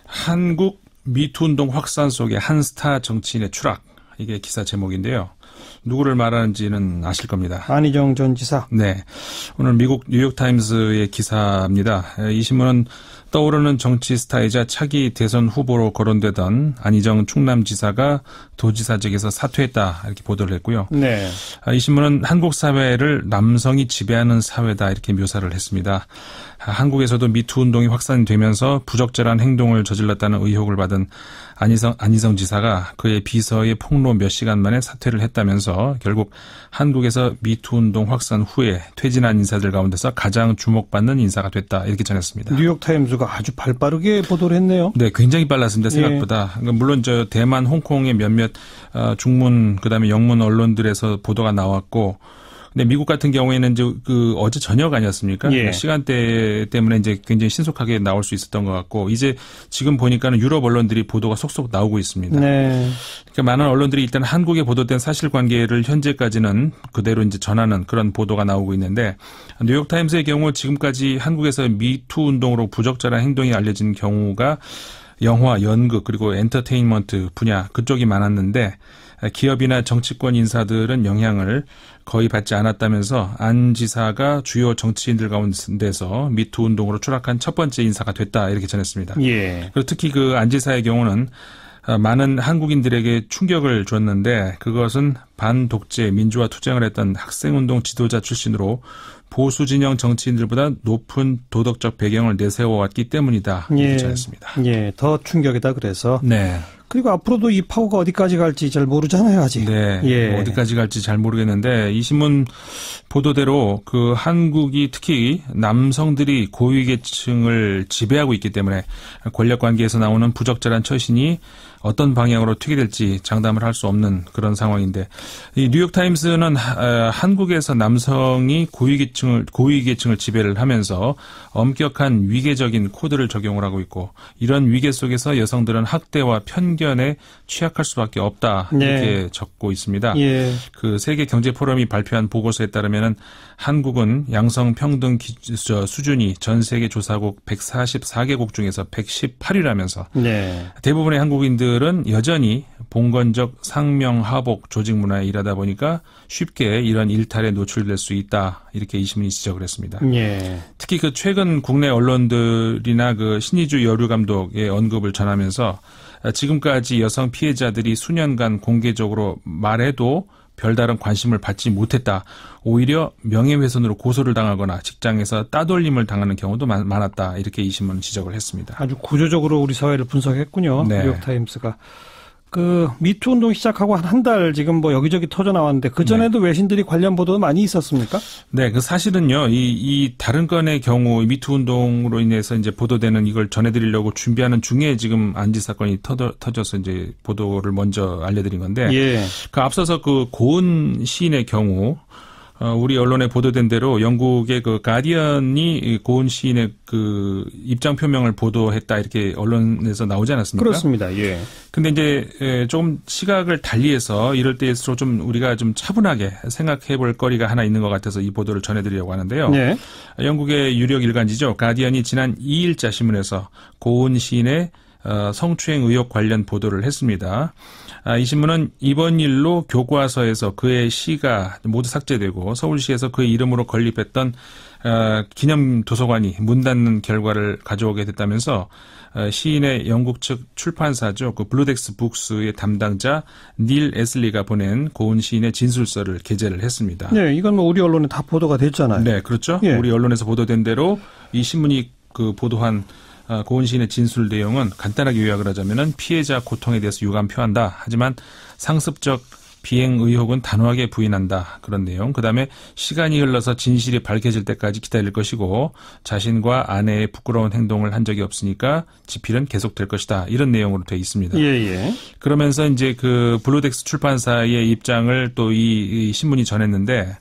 한국 미투운동 확산 속에 한 스타 정치인의 추락. 이게 기사 제목인데요. 누구를 말하는지는 아실 겁니다. 안희정 전 지사. 네. 오늘 미국 뉴욕타임스의 기사입니다. 이 신문은 떠오르는 정치 스타이자 차기 대선 후보로 거론되던 안희정 충남지사가 도지사직에서 사퇴했다 이렇게 보도를 했고요. 네. 이 신문은 한국 사회를 남성이 지배하는 사회다 이렇게 묘사를 했습니다. 한국에서도 미투 운동이 확산되면서 부적절한 행동을 저질렀다는 의혹을 받은 안희정 지사가 그의 비서의 폭로 몇 시간 만에 사퇴를 했다면서 결국 한국에서 미투 운동 확산 후에 퇴진한 인사들 가운데서 가장 주목받는 인사가 됐다 이렇게 전했습니다. 뉴욕타임스가 아주 발빠르게 보도를 했네요. 네, 굉장히 빨랐습니다. 생각보다. 예. 물론 대만, 홍콩의 몇몇 중문 그다음에 영문 언론들에서 보도가 나왔고. 근데 미국 같은 경우에는 이제 어제 저녁 아니었습니까? 예. 시간대 때문에 이제 굉장히 신속하게 나올 수 있었던 것 같고 이제 지금 보니까는 유럽 언론들이 보도가 속속 나오고 있습니다. 네. 그러니까 많은 언론들이 일단 한국에 보도된 사실관계를 현재까지는 그대로 이제 전하는 그런 보도가 나오고 있는데 뉴욕타임스의 경우 지금까지 한국에서 미투 운동으로 부적절한 행동이 알려진 경우가 영화, 연극 그리고 엔터테인먼트 분야 그쪽이 많았는데 기업이나 정치권 인사들은 영향을 거의 받지 않았다면서 안 지사가 주요 정치인들 가운데서 미투 운동으로 추락한 첫 번째 인사가 됐다 이렇게 전했습니다. 예. 그리고 특히 안 지사의 경우는 많은 한국인들에게 충격을 줬는데 그것은 반독재 민주화 투쟁을 했던 학생운동 지도자 출신으로 보수 진영 정치인들보다 높은 도덕적 배경을 내세워왔기 때문이다 이렇게 전했습니다. 예, 더 충격이다 그래서. 네. 그리고 앞으로도 이 파고가 어디까지 갈지 잘 모르잖아요, 아직. 네. 예. 어디까지 갈지 잘 모르겠는데 이 신문 보도대로 한국이 특히 남성들이 고위계층을 지배하고 있기 때문에 권력 관계에서 나오는 부적절한 처신이 어떤 방향으로 튀게 될지 장담을 할 수 없는 그런 상황인데 이 뉴욕타임스는 한국에서 남성이 고위계층을 지배를 하면서 엄격한 위계적인 코드를 적용을 하고 있고 이런 위계 속에서 여성들은 학대와 편견 편견에 취약할 수밖에 없다 이렇게 적고 있습니다. 그 세계 경제 포럼이 발표한 보고서에 따르면은 한국은 양성 평등 수준이 전 세계 조사국 144개국 중에서 118위라면서 대부분의 한국인들은 여전히 봉건적 상명하복 조직 문화에 일하다 보니까 쉽게 이런 일탈에 노출될 수 있다 이렇게 이 신문이 지적을 했습니다. 특히 그 최근 국내 언론들이나 그 신의주 여류 감독의 언급을 전하면서 지금까지 여성 피해자들이 수년간 공개적으로 말해도 별다른 관심을 받지 못했다. 오히려 명예훼손으로 고소를 당하거나 직장에서 따돌림을 당하는 경우도 많았다. 이렇게 이 신문은 지적을 했습니다. 아주 구조적으로 우리 사회를 분석했군요. 뉴욕타임스가. 그 미투 운동 시작하고 한 달 지금 뭐 여기저기 터져 나왔는데 그 전에도 외신들이 관련 보도 많이 있었습니까? 네, 그 사실은요. 이 다른 건의 경우 미투 운동으로 인해서 이제 보도되는 이걸 전해드리려고 준비하는 중에 지금 안지 사건이 터져서 이제 보도를 먼저 알려드린 건데, 그 앞서서 그 고은 시인의 경우. 우리 언론에 보도된 대로 영국의 그 가디언이 고은 시인의 그 입장 표명을 보도했다 이렇게 언론에서 나오지 않았습니까? 그렇습니다. 근데 이제 좀 시각을 달리해서 이럴 때일수록 좀 우리가 좀 차분하게 생각해 볼 거리가 하나 있는 것 같아서 이 보도를 전해드리려고 하는데요. 영국의 유력 일간지죠. 가디언이 지난 2일자 신문에서 고은 시인의 성추행 의혹 관련 보도를 했습니다. 이 신문은 이번 일로 교과서에서 그의 시가 모두 삭제되고 서울시에서 그의 이름으로 건립했던 기념 도서관이 문 닫는 결과를 가져오게 됐다면서 시인의 영국 측 출판사죠. 그 블루덱스 북스의 담당자 닐 애슬리가 보낸 고은 시인의 진술서를 게재를 했습니다. 네, 이건 뭐 우리 언론에 다 보도가 됐잖아요. 네, 그렇죠. 우리 언론에서 보도된 대로 이 신문이 그 보도한 고은 시인의 진술 내용은 간단하게 요약을 하자면은 피해자 고통에 대해서 유감 표한다. 하지만 상습적 비행 의혹은 단호하게 부인한다. 그런 내용. 그다음에 시간이 흘러서 진실이 밝혀질 때까지 기다릴 것이고 자신과 아내의 부끄러운 행동을 한 적이 없으니까 집필은 계속될 것이다. 이런 내용으로 되어 있습니다. 그러면서 이제 그 블루덱스 출판사의 입장을 또 이 신문이 전했는데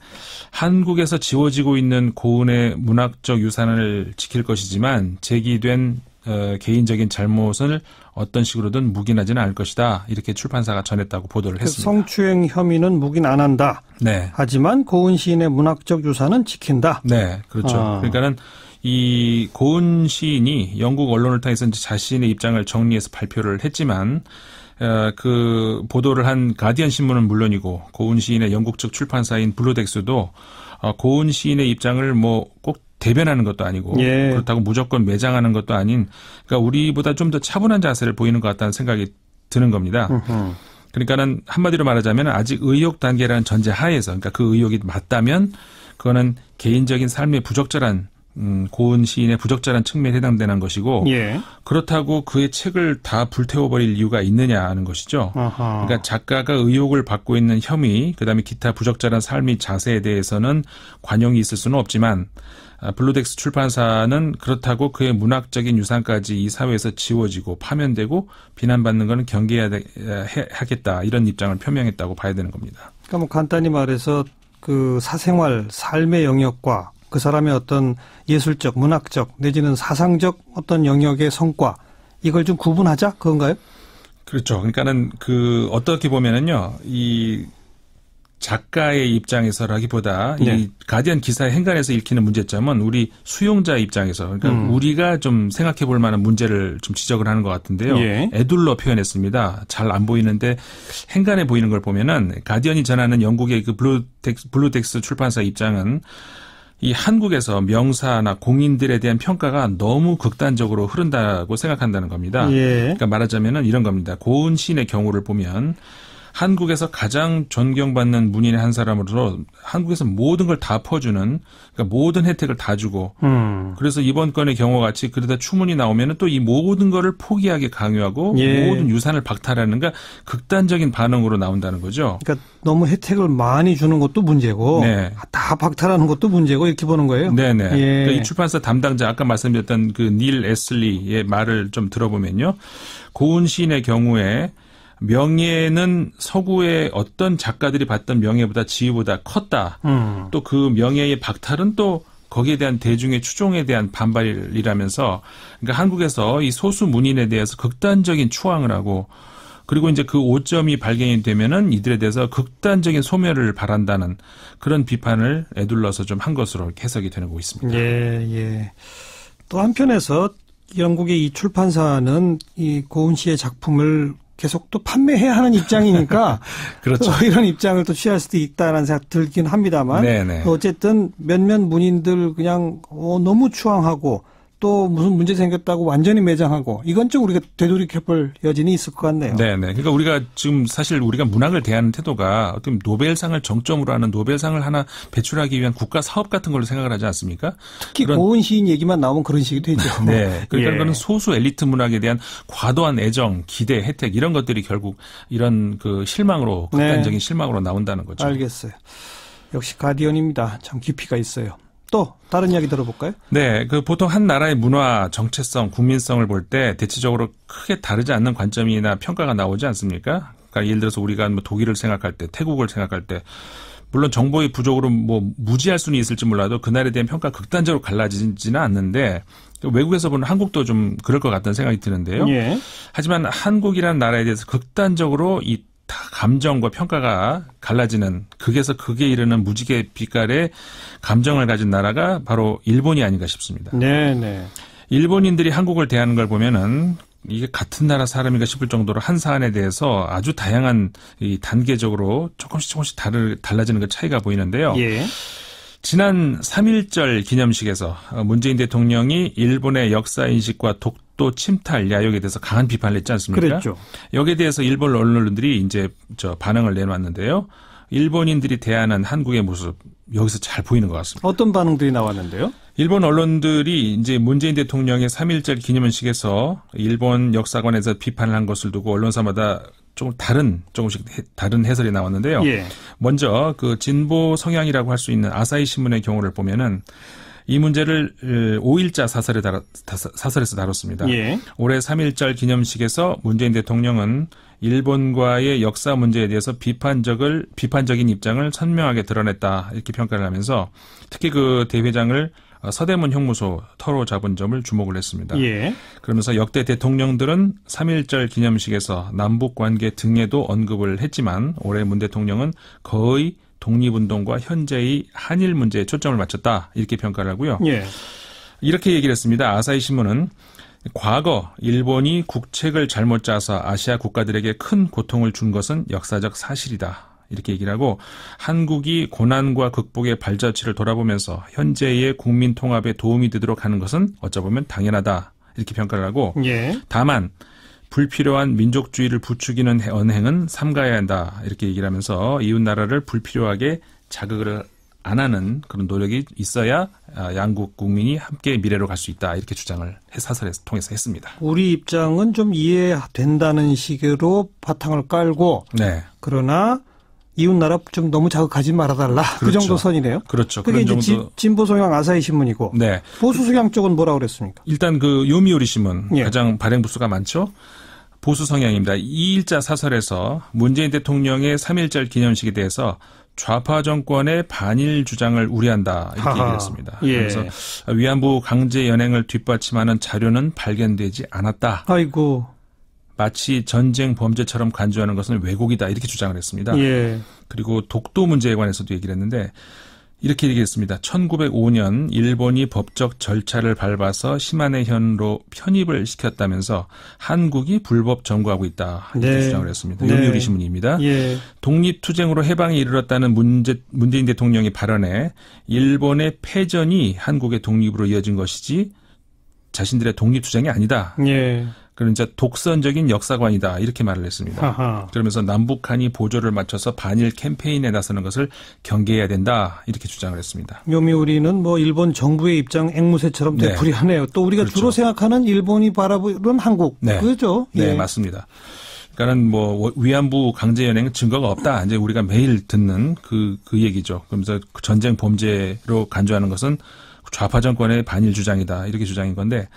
한국에서 지워지고 있는 고은의 문학적 유산을 지킬 것이지만 제기된 개인적인 잘못을 어떤 식으로든 묵인하지는 않을 것이다. 이렇게 출판사가 전했다고 보도를 했습니다. 성추행 혐의는 묵인 안 한다. 하지만 고은 시인의 문학적 유산은 지킨다. 네, 그렇죠. 그러니까는 이 고은 시인이 영국 언론을 통해서 이제 자신의 입장을 정리해서 발표를 했지만 그 보도를 한 가디언 신문은 물론이고 고은 시인의 영국 측 출판사인 블루덱스도 고은 시인의 입장을 뭐 꼭 대변하는 것도 아니고 그렇다고 무조건 매장하는 것도 아닌 그러니까 우리보다 좀 더 차분한 자세를 보이는 것 같다는 생각이 드는 겁니다. 그러니까는 한마디로 말하자면 아직 의혹 단계라는 전제 하에서 그러니까 그 의혹이 맞다면 그거는 개인적인 삶의 부적절한 고은 시인의 부적절한 측면에 해당되는 것이고 그렇다고 그의 책을 다 불태워버릴 이유가 있느냐 하는 것이죠. 그러니까 작가가 의혹을 받고 있는 혐의 그다음에 기타 부적절한 삶의 자세에 대해서는 관용이 있을 수는 없지만 블루덱스 출판사는 그렇다고 그의 문학적인 유산까지 이 사회에서 지워지고 파면되고 비난받는 것은 경계하겠다 이런 입장을 표명했다고 봐야 되는 겁니다. 그러니까 뭐 간단히 말해서 그 사생활 삶의 영역과 그 사람의 어떤 예술적, 문학적 내지는 사상적 어떤 영역의 성과 이걸 좀 구분하자 그건가요? 그렇죠. 그러니까는 그 어떻게 보면은요, 이 작가의 입장에서라기보다 이 가디언 기사의 행간에서 읽히는 문제점은 우리 수용자 입장에서 그러니까 우리가 좀 생각해 볼 만한 문제를 좀 지적을 하는 것 같은데요. 애둘러 표현했습니다. 잘 안 보이는데 행간에 보이는 걸 보면은 가디언이 전하는 영국의 그 블루덱스 출판사 입장은 이 한국에서 명사나 공인들에 대한 평가가 너무 극단적으로 흐른다고 생각한다는 겁니다. 그러니까 말하자면은 이런 겁니다. 고은 시인의 경우를 보면 한국에서 가장 존경받는 문인의 한 사람으로서 한국에서 모든 걸 다 퍼주는 그러니까 모든 혜택을 다 주고 그래서 이번 건의 경우 같이 그러다 추문이 나오면은 또 이 모든 거를 포기하게 강요하고 모든 유산을 박탈하는 그러니까 극단적인 반응으로 나온다는 거죠. 그러니까 너무 혜택을 많이 주는 것도 문제고 다 박탈하는 것도 문제고 이렇게 보는 거예요. 네네. 그러니까 이 출판사 담당자 아까 말씀드렸던 그 닐 애슬리의 말을 좀 들어보면요. 고은 시인의 경우에 명예는 서구의 어떤 작가들이 받던 명예보다 지위보다 컸다. 또 그 명예의 박탈은 또 거기에 대한 대중의 추종에 대한 반발이라면서 그러니까 한국에서 이 소수 문인에 대해서 극단적인 추앙을 하고 그리고 이제 그 오점이 발견이 되면은 이들에 대해서 극단적인 소멸을 바란다는 그런 비판을 에둘러서 좀 한 것으로 해석이 되고 있습니다. 예, 예. 또 한편에서 영국의 이 출판사는 이 고은 씨의 작품을 계속 또 판매해야 하는 입장이니까 그렇죠. 이런 입장을 또 취할 수도 있다는 생각 들긴 합니다만 네네. 어쨌든 몇몇 문인들 그냥 너무 추앙하고 또 무슨 문제 생겼다고 완전히 매장하고 이건 좀 우리가 되돌이켜볼 여진이 있을 것 같네요. 네네. 그러니까 우리가 지금 사실 우리가 문학을 대하는 태도가 어떤 노벨상을 정점으로 하는 노벨상을 하나 배출하기 위한 국가 사업 같은 걸로 생각을 하지 않습니까? 특히 고은 시인 얘기만 나오면 그런 식이 되죠. 네. 그러니까 예. 그건 소수 엘리트 문학에 대한 과도한 애정, 기대, 혜택 이런 것들이 결국 이런 그 실망으로 극단적인 네. 실망으로 나온다는 거죠. 알겠어요. 역시 가디언입니다. 참 깊이가 있어요. 또 다른 이야기 들어볼까요? 네, 그 보통 한 나라의 문화, 정체성, 국민성을 볼 때 대체적으로 크게 다르지 않는 관점이나 평가가 나오지 않습니까? 그러니까 예를 들어서 우리가 뭐 독일을 생각할 때, 태국을 생각할 때, 물론 정보의 부족으로 뭐 무지할 수는 있을지 몰라도 그날에 대한 평가가 극단적으로 갈라지지는 않는데 외국에서 보는 한국도 좀 그럴 것 같다는 생각이 드는데요. 예. 하지만 한국이라는 나라에 대해서 극단적으로 이 감정과 평가가 갈라지는 극에서 극에 이르는 무지개 빛깔의 감정을 가진 나라가 바로 일본이 아닌가 싶습니다. 네네. 일본인들이 한국을 대하는 걸 보면은 이게 같은 나라 사람인가 싶을 정도로 한 사안에 대해서 아주 다양한 이 단계적으로 조금씩 달라지는 그 차이가 보이는데요. 예. 지난 3.1절 기념식에서 문재인 대통령이 일본의 역사 인식과 독도 침탈 야욕에 대해서 강한 비판을 했지 않습니까? 그랬죠. 여기에 대해서 일본 언론들이 이제 반응을 내놨는데요. 일본인들이 대하는 한국의 모습 여기서 잘 보이는 것 같습니다. 어떤 반응들이 나왔는데요? 일본 언론들이 이제 문재인 대통령의 3.1절 기념식에서 일본 역사관에서 비판을 한 것을 두고 언론사마다 조금씩 다른 해설이 나왔는데요. 예. 먼저 그 진보 성향이라고 할 수 있는 아사히 신문의 경우를 보면은 이 문제를 5.1자 사설에서 다뤘습니다. 예. 올해 3.1절 기념식에서 문재인 대통령은 일본과의 역사 문제에 대해서 비판적인 입장을 선명하게 드러냈다 이렇게 평가를 하면서 특히 그 대회장을 서대문 형무소 터로 잡은 점을 주목을 했습니다. 예. 그러면서 역대 대통령들은 3.1절 기념식에서 남북관계 등에도 언급을 했지만 올해 문 대통령은 거의 독립운동과 현재의 한일 문제에 초점을 맞췄다 이렇게 평가를 하고요. 예. 이렇게 얘기를 했습니다. 아사히 신문은 과거 일본이 국책을 잘못 짜서 아시아 국가들에게 큰 고통을 준 것은 역사적 사실이다. 이렇게 얘기를 하고 한국이 고난과 극복의 발자취를 돌아보면서 현재의 국민 통합에 도움이 되도록 하는 것은 어쩌보면 당연하다. 이렇게 평가를 하고 예. 다만 불필요한 민족주의를 부추기는 언행은 삼가야 한다. 이렇게 얘기를 하면서 이웃나라를 불필요하게 자극을 안 하는 그런 노력이 있어야 양국 국민이 함께 미래로 갈 수 있다. 이렇게 주장을 사설을 통해서 했습니다. 우리 입장은 좀 이해된다는 식으로 바탕을 깔고 네. 그러나 이웃나라 좀 너무 자극하지 말아달라. 그렇죠. 그 정도 선이네요. 그렇죠. 그게 그런 이제 정도. 진보 성향 아사히 신문이고 네. 보수 성향 쪽은 뭐라고 그랬습니까? 일단 그 요미우리 신문 예. 가장 발행 부수가 많죠. 보수 성향입니다. 2.1자 사설에서 문재인 대통령의 3.1절 기념식에 대해서 좌파 정권의 반일 주장을 우려한다 이렇게 하하. 얘기를 했습니다. 예. 그래서 위안부 강제 연행을 뒷받침하는 자료는 발견되지 않았다. 아이고. 마치 전쟁 범죄처럼 간주하는 것은 왜곡이다 이렇게 주장을 했습니다. 예. 그리고 독도 문제에 관해서도 얘기를 했는데 이렇게 얘기했습니다. 1905년 일본이 법적 절차를 밟아서 시마네현로 편입을 시켰다면서 한국이 불법 점거하고 있다 이렇게 네. 주장을 했습니다. 네. 요미우리 신문입니다. 예. 독립투쟁으로 해방에 이르렀다는 문재인 대통령의 발언에 일본의 패전이 한국의 독립으로 이어진 것이지 자신들의 독립투쟁이 아니다. 예. 그런 이제 독선적인 역사관이다 이렇게 말을 했습니다. 하하. 그러면서 남북한이 보조를 맞춰서 반일 캠페인에 나서는 것을 경계해야 된다 이렇게 주장을 했습니다. 요미우리는 뭐 일본 정부의 입장 앵무새처럼 네. 되풀이하네요. 또 우리가 그렇죠. 주로 생각하는 일본이 바라보는 한국. 네. 그죠? 네, 예. 맞습니다. 그러니까는 뭐 위안부 강제 연행 증거가 없다. 이제 우리가 매일 듣는 그 얘기죠. 그러면서 전쟁 범죄로 간주하는 것은 좌파 정권의 반일 주장이다. 이렇게 주장인 건데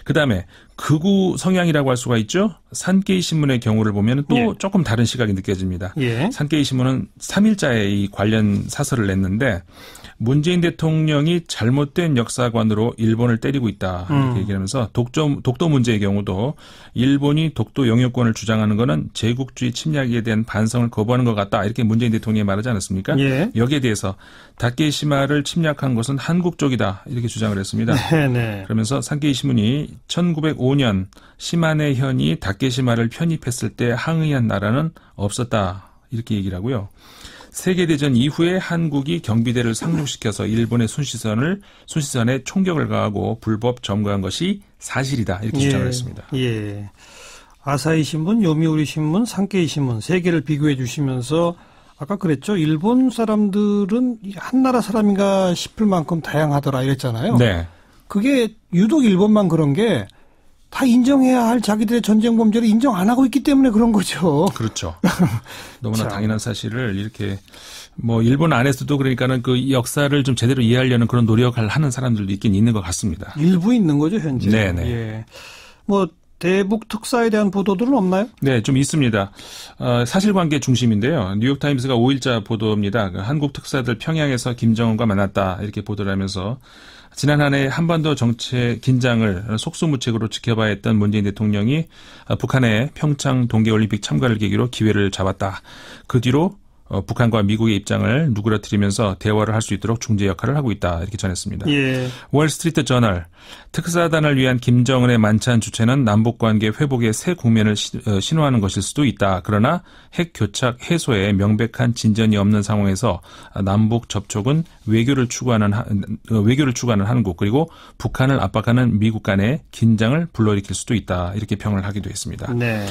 그다음에 극우 성향이라고 할 수가 있죠. 산케이 신문의 경우를 보면 또 예. 조금 다른 시각이 느껴집니다. 예. 산케이 신문은 3.1자에 이 관련 사설을 냈는데 문재인 대통령이 잘못된 역사관으로 일본을 때리고 있다 이렇게 얘기하면서 독도 문제의 경우도 일본이 독도 영유권을 주장하는 것은 제국주의 침략에 대한 반성을 거부하는 것 같다 이렇게 문재인 대통령이 말하지 않았습니까? 예. 여기에 대해서 다케시마를 침략한 것은 한국 쪽이다 이렇게 주장을 했습니다. 네네. 그러면서 산케이 신문이 1905년 시마네 현이 다케시마를 편입했을 때 항의한 나라는 없었다 이렇게 얘기를 하고요. 세계대전 이후에 한국이 경비대를 상륙시켜서 일본의 순시선에 총격을 가하고 불법 점거한 것이 사실이다. 이렇게 주장을 했습니다. 예. 아사히 신문, 요미우리 신문, 산케이 신문 세 개를 비교해 주시면서 아까 그랬죠. 일본 사람들은 한 나라 사람인가 싶을 만큼 다양하더라 이랬잖아요. 네. 그게 유독 일본만 그런 게 다 인정해야 할 자기들의 전쟁 범죄를 인정 안 하고 있기 때문에 그런 거죠. 그렇죠. 너무나 당연한 사실을 이렇게 일본 안에서도 그러니까는 그 역사를 좀 제대로 이해하려는 그런 노력을 하는 사람들도 있긴 있는 것 같습니다. 일부 있는 거죠, 현재. 네네. 예. 대북 특사에 대한 보도들은 없나요? 네, 좀 있습니다. 사실관계 중심인데요. 뉴욕타임스가 5일자 보도입니다. 한국 특사들 평양에서 김정은과 만났다 이렇게 보도를 하면서 지난 한 해 한반도 정책 긴장을 속수무책으로 지켜봐야 했던 문재인 대통령이 북한의 평창 동계올림픽 참가를 계기로 기회를 잡았다. 그 뒤로 북한과 미국의 입장을 누그러뜨리면서 대화를 할 수 있도록 중재 역할을 하고 있다. 이렇게 전했습니다. 예. 월스트리트 저널 특사단을 위한 김정은의 만찬 주체는 남북관계 회복의 새 국면을 신호하는 것일 수도 있다. 그러나 핵 교착 해소에 명백한 진전이 없는 상황에서 남북 접촉은 외교를 추구하는 한국 그리고 북한을 압박하는 미국 간의 긴장을 불러일으킬 수도 있다. 이렇게 평을 하기도 했습니다. 네.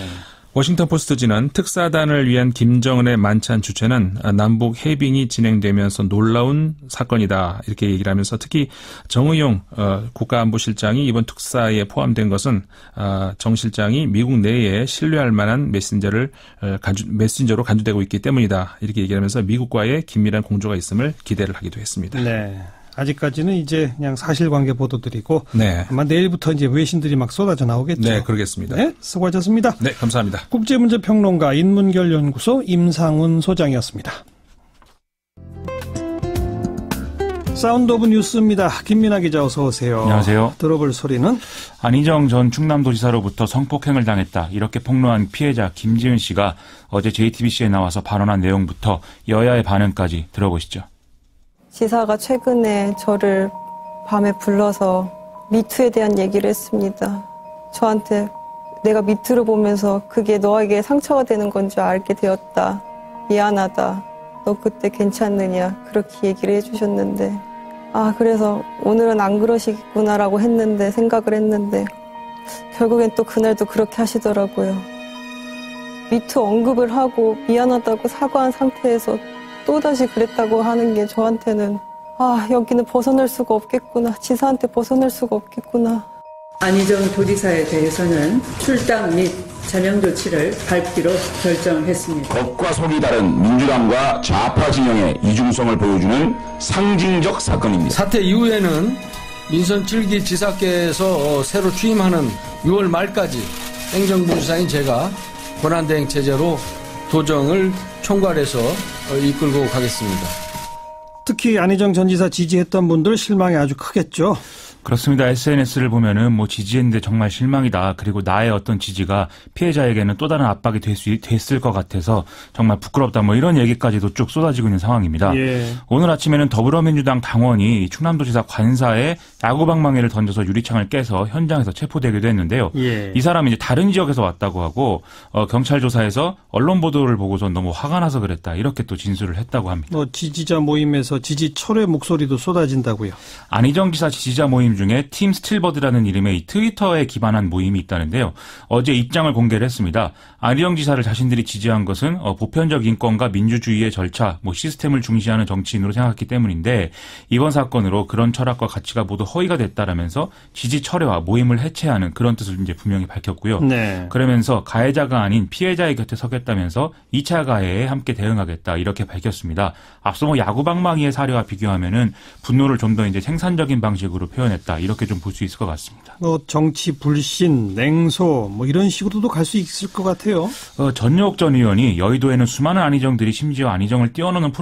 워싱턴 포스트지는 특사단을 위한 김정은의 만찬 주체는 남북 해빙이 진행되면서 놀라운 사건이다 이렇게 얘기를 하면서 특히 정의용 국가안보실장이 이번 특사에 포함된 것은 정 실장이 미국 내에 신뢰할 만한 메신저로 간주되고 있기 때문이다 이렇게 얘기하면서 미국과의 긴밀한 공조가 있음을 기대를 하기도 했습니다. 네. 아직까지는 이제 그냥 사실관계 보도들이고 네. 아마 내일부터 이제 외신들이 막 쏟아져 나오겠죠. 네, 그러겠습니다. 네, 수고하셨습니다. 네, 감사합니다. 국제문제평론가 인문결연구소 임상훈 소장이었습니다. 사운드 오브 뉴스입니다. 김민아 기자 어서 오세요. 안녕하세요. 들어볼 소리는? 안희정 전 충남도지사로부터 성폭행을 당했다. 이렇게 폭로한 피해자 김지은 씨가 어제 JTBC에 나와서 발언한 내용부터 여야의 반응까지 들어보시죠. 지사가 최근에 저를 밤에 불러서 미투에 대한 얘기를 했습니다. 저한테 내가 미투를 보면서 그게 너에게 상처가 되는 건 줄 알게 되었다. 미안하다. 너 그때 괜찮느냐. 그렇게 얘기를 해주셨는데 그래서 오늘은 안 그러시구나라고 생각을 했는데 결국엔 또 그날도 그렇게 하시더라고요. 미투 언급을 하고 미안하다고 사과한 상태에서 또다시 그랬다고 하는 게 저한테는 여기는 벗어날 수가 없겠구나. 지사한테 벗어날 수가 없겠구나. 안희정 도지사에 대해서는 출당 및 제명 조치를 밟기로 결정했습니다. 겉과 속이 다른 민주당과 좌파 진영의 이중성을 보여주는 상징적 사건입니다. 사태 이후에는 민선 7기 지사께서 새로 취임하는 6월 말까지 행정부 지사인 제가 권한대행 체제로 도정을 총괄해서 이끌고 가겠습니다. 특히 안희정 전 지사 지지했던 분들 실망이 아주 크겠죠. 그렇습니다. SNS를 보면은 지지했는데 정말 실망이다. 그리고 나의 어떤 지지가 피해자에게는 또 다른 압박이 됐을 것 같아서 정말 부끄럽다. 이런 얘기까지도 쭉 쏟아지고 있는 상황입니다. 예. 오늘 아침에는 더불어민주당 당원이 충남도지사 관사에 야구방망이를 던져서 유리창을 깨서 현장에서 체포되기도 했는데요. 예. 이 사람이 이제 다른 지역에서 왔다고 하고 경찰 조사에서 언론 보도를 보고서 너무 화가 나서 그랬다. 이렇게 또 진술을 했다고 합니다. 지지자 모임에서 지지 철회 목소리도 쏟아진다고요. 안희정 지사 지지자 모임 중에 팀 스틸버드라는 이름의 트위터에 기반한 모임이 있다는데요. 어제 입장을 공개를 했습니다. 안희정 지사를 자신들이 지지한 것은 보편적 인권과 민주주의의 절차, 시스템을 중시하는 정치인으로 생각했기 때문인데 이번 사건으로 그런 철학과 가치가 모두 허위가 됐다라면서 지지 철회와 모임을 해체하는 그런 뜻을 이제 분명히 밝혔고요. 네. 그러면서 가해자가 아닌 피해자의 곁에 서겠다면서 2차 가해에 함께 대응하겠다 이렇게 밝혔습니다. 앞서 야구방망이의 사례와 비교하면은 분노를 좀 더 이제 생산적인 방식으로 표현했다. 있다. 이렇게 좀 볼 수 있을 것 같습니다. 정치 불신, 냉소 이런 식으로도 갈 수 있을 것 같아요. 전용욱 전 의원이 여의도에는 수많은 안희정들이 심지어 안희정을 뛰어넘는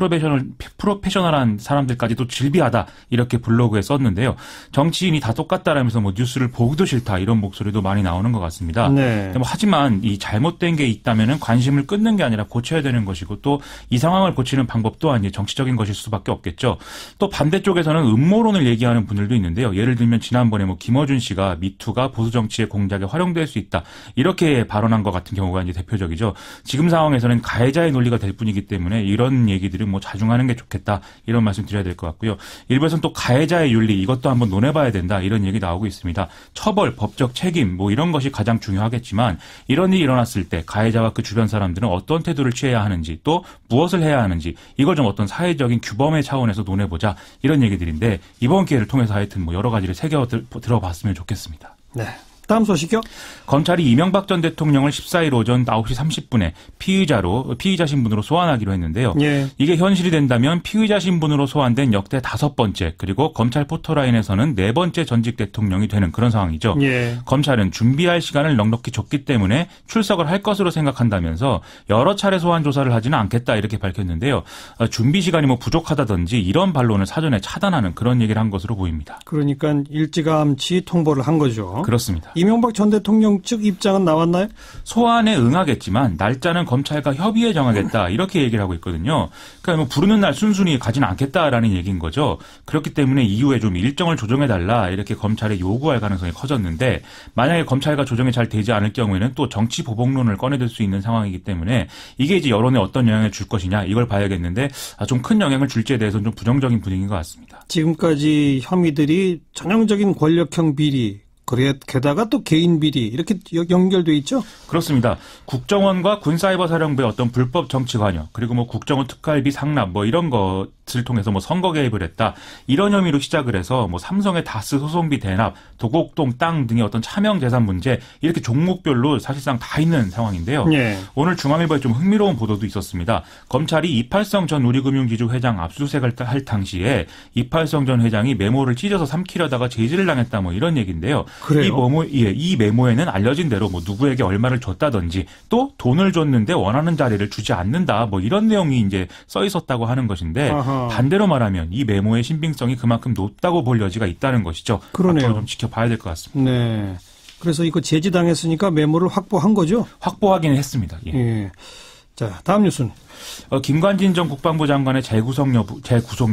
프로페셔널한 사람들까지도 질비하다 이렇게 블로그에 썼는데요. 정치인이 다 똑같다라면서 뉴스를 보기도 싫다 이런 목소리도 많이 나오는 것 같습니다. 네. 하지만 이 잘못된 게 있다면은 관심을 끊는 게 아니라 고쳐야 되는 것이고 또 이 상황을 고치는 방법 또한 정치적인 것일 수밖에 없겠죠. 또 반대쪽에서는 음모론을 얘기하는 분들도 있는데요. 예를 들면 지난번에 김어준 씨가 미투가 보수 정치의 공작에 활용될 수 있다 이렇게 발언한 것 같은 경우가 대표적이죠. 지금 상황에서는 가해자의 논리가 될 뿐이기 때문에 이런 얘기들은 자중하는 게 좋겠다 이런 말씀 드려야 될 것 같고요. 일부에서는 또 가해자의 윤리 이것도 한번 논해봐야 된다 이런 얘기 나오고 있습니다. 처벌, 법적 책임 이런 것이 가장 중요하겠지만 이런 일이 일어났을 때 가해자와 그 주변 사람들은 어떤 태도를 취해야 하는지 또 무엇을 해야 하는지 이걸 좀 어떤 사회적인 규범의 차원에서 논해보자 이런 얘기들인데 이번 기회를 통해서 하여튼 여러 가지를 새겨 들어봤으면 좋겠습니다. 네. 다음 소식이요. 검찰이 이명박 전 대통령을 14일 오전 9시 30분에 피의자 신분으로 소환하기로 했는데요. 예. 이게 현실이 된다면 피의자 신분으로 소환된 역대 5번째 그리고 검찰 포토라인에서는 4번째 전직 대통령이 되는 그런 상황이죠. 예. 검찰은 준비할 시간을 넉넉히 줬기 때문에 출석을 할 것으로 생각한다면서 여러 차례 소환 조사를 하지는 않겠다 이렇게 밝혔는데요. 준비 시간이 부족하다든지 이런 반론을 사전에 차단하는 그런 얘기를 한 것으로 보입니다. 그러니까 일찌감치 통보를 한 거죠. 그렇습니다. 이명박 전 대통령 측 입장은 나왔나요? 소환에 응하겠지만 날짜는 검찰과 협의해 정하겠다 이렇게 얘기를 하고 있거든요. 그러니까 부르는 날 순순히 가지는 않겠다라는 얘기인 거죠. 그렇기 때문에 이후에 좀 일정을 조정해달라 이렇게 검찰에 요구할 가능성이 커졌는데 만약에 검찰과 조정이 잘 되지 않을 경우에는 또 정치 보복론을 꺼내들 수 있는 상황이기 때문에 이게 여론에 어떤 영향을 줄 것이냐 이걸 봐야겠는데 좀 큰 영향을 줄지에 대해서는 좀 부정적인 분위기인 것 같습니다. 지금까지 혐의들이 전형적인 권력형 비리 게다가 또 개인 비리 이렇게 연결돼 있죠? 그렇습니다. 국정원과 군사이버사령부의 어떤 불법 정치 관여 그리고 국정원 특활비 상납 이런 것을 통해서 선거 개입을 했다. 이런 혐의로 시작을 해서 삼성의 다스 소송비 대납, 도곡동 땅 등의 어떤 차명 재산 문제 이렇게 종목별로 사실상 다 있는 상황인데요. 예. 오늘 중앙일보에 좀 흥미로운 보도도 있었습니다. 검찰이 이팔성 전 우리금융지주 회장 압수수색을 할 당시에 이팔성 전 회장이 메모를 찢어서 삼키려다가 제지를 당했다 이런 얘기인데요. 그래요? 이 메모에는 알려진 대로 누구에게 얼마를 줬다든지 또 돈을 줬는데 원하는 자리를 주지 않는다 이런 내용이 이제 써 있었다고 하는 것인데 아하. 반대로 말하면 이 메모의 신빙성이 그만큼 높다고 볼 여지가 있다는 것이죠. 그러네요. 앞으로 좀 지켜봐야 될 것 같습니다. 네. 그래서 이거 제지당했으니까 메모를 확보한 거죠? 확보하기는 했습니다. 예. 예. 자, 다음 뉴스는. 김관진 전 국방부 장관의 재구속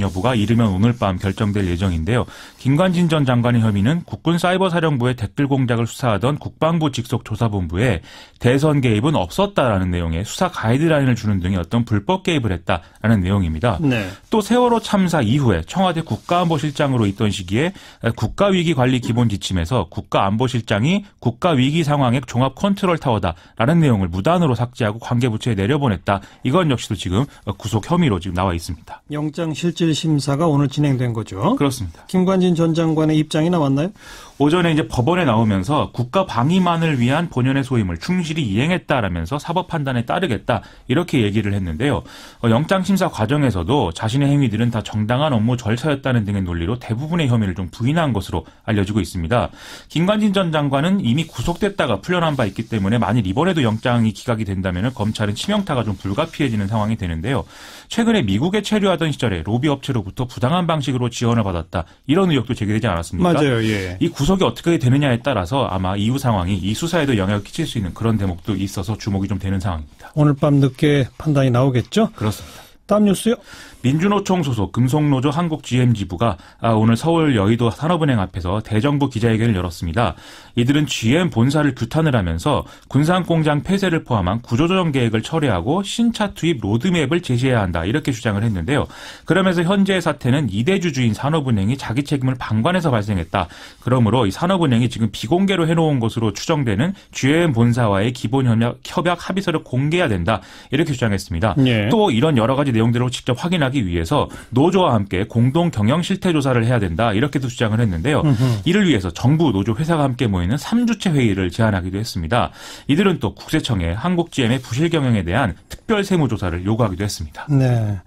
여부가 이르면 오늘 밤 결정될 예정인데요. 김관진 전 장관의 혐의는 국군사이버사령부의 댓글 공작을 수사하던 국방부 직속 조사본부에 대선 개입은 없었다라는 내용의 수사 가이드라인을 주는 등의 어떤 불법 개입을 했다라는 내용입니다. 네. 또 세월호 참사 이후에 청와대 국가안보실장으로 있던 시기에 국가위기관리 기본지침에서 국가안보실장이 국가위기 상황의 종합 컨트롤 타워다라는 내용을 무단으로 삭제하고 관계부처에 내려보냈다. 이건 역시도 지금 구속 혐의로 지금 나와 있습니다. 영장실질심사가 오늘 진행된 거죠? 그렇습니다. 김관진 전 장관의 입장이 나왔나요? 오전에 이제 법원에 나오면서 국가 방위만을 위한 본연의 소임을 충실히 이행했다라면서 사법 판단에 따르겠다 이렇게 얘기를 했는데요. 영장 심사 과정에서도 자신의 행위들은 다 정당한 업무 절차였다는 등의 논리로 대부분의 혐의를 좀 부인한 것으로 알려지고 있습니다. 김관진 전 장관은 이미 구속됐다가 풀려난 바 있기 때문에 만일 이번에도 영장이 기각이 된다면 검찰은 치명타가 좀 불가피해지는 상황이 되는데요. 최근에 미국에 체류하던 시절에 로비 업체로부터 부당한 방식으로 지원을 받았다 이런 의혹도 제기되지 않았습니까? 맞아요. 예. 이 구속이 어떻게 되느냐에 따라서 아마 이후 상황이 이 수사에도 영향을 끼칠 수 있는 그런 대목도 있어서 주목이 좀 되는 상황입니다. 오늘 밤 늦게 판단이 나오겠죠? 그렇습니다. 다음 뉴스요. 민주노총 소속 금속노조 한국GM지부가 오늘 서울 여의도 산업은행 앞에서 대정부 기자회견을 열었습니다. 이들은 GM 본사를 규탄을 하면서 군산공장 폐쇄를 포함한 구조조정 계획을 철회하고 신차 투입 로드맵을 제시해야 한다 이렇게 주장을 했는데요. 그러면서 현재의 사태는 이대주주인 산업은행이 자기 책임을 방관해서 발생했다. 그러므로 이 산업은행이 지금 비공개로 해놓은 것으로 추정되는 GM 본사와의 기본 협약 합의서를 공개해야 된다 이렇게 주장했습니다. 예. 또 이런 여러 가지 내용들을 직접 확인하기 위해서 노조와 함께 공동 경영 실태 조사를 해야 된다 이렇게도 주장을 했는데요. 이를 위해서 정부, 노조, 회사가 함께 모이는 3주체 회의를 제안하기도 했습니다. 이들은 또 국세청에 한국GM의 부실 경영에 대한 특별 세무조사를 요구하기도 했습니다. 네.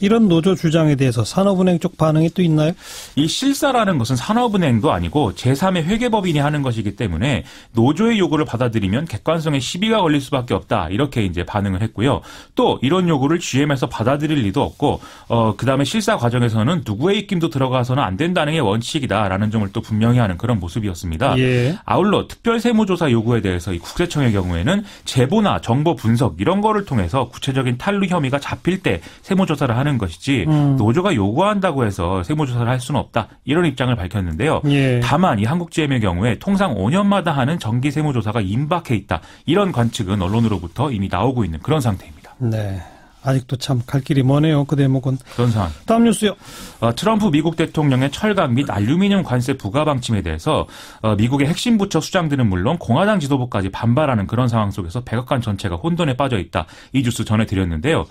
이런 노조 주장에 대해서 산업은행 쪽 반응이 또 있나요? 이 실사라는 것은 산업은행도 아니고 제3의 회계법인이 하는 것이기 때문에 노조의 요구를 받아들이면 객관성에 시비가 걸릴 수밖에 없다. 이렇게 이제 반응을 했고요. 또 이런 요구를 GM에서 받아들일 리도 없고 그다음에 실사 과정에서는 누구의 입김도 들어가서는 안 된다는 게 원칙이다라는 점을 또 분명히 하는 그런 모습이었습니다. 예. 아울러 특별 세무조사 요구에 대해서 이 국세청의 경우에는 제보나 정보 분석 이런 거를 통해서 구체적인 탈루 혐의가 잡힐 때 세무조사를 하는 것이지 노조가 요구한다고 해서 세무조사를 할 수는 없다. 이런 입장을 밝혔는데요. 예. 다만 이 한국GM의 경우에 통상 5년마다 하는 정기 세무조사가 임박해 있다. 이런 관측은 언론으로부터 이미 나오고 있는 그런 상태입니다. 네. 아직도 참 갈 길이 머네요. 그 대목은. 그런 상황. 다음 뉴스요. 트럼프 미국 대통령의 철강 및 알루미늄 관세 부과 방침에 대해서 미국의 핵심 부처 수장들은 물론 공화당 지도부까지 반발하는 그런 상황 속에서 백악관 전체가 혼돈에 빠져 있다. 이 뉴스 전해드렸는데요.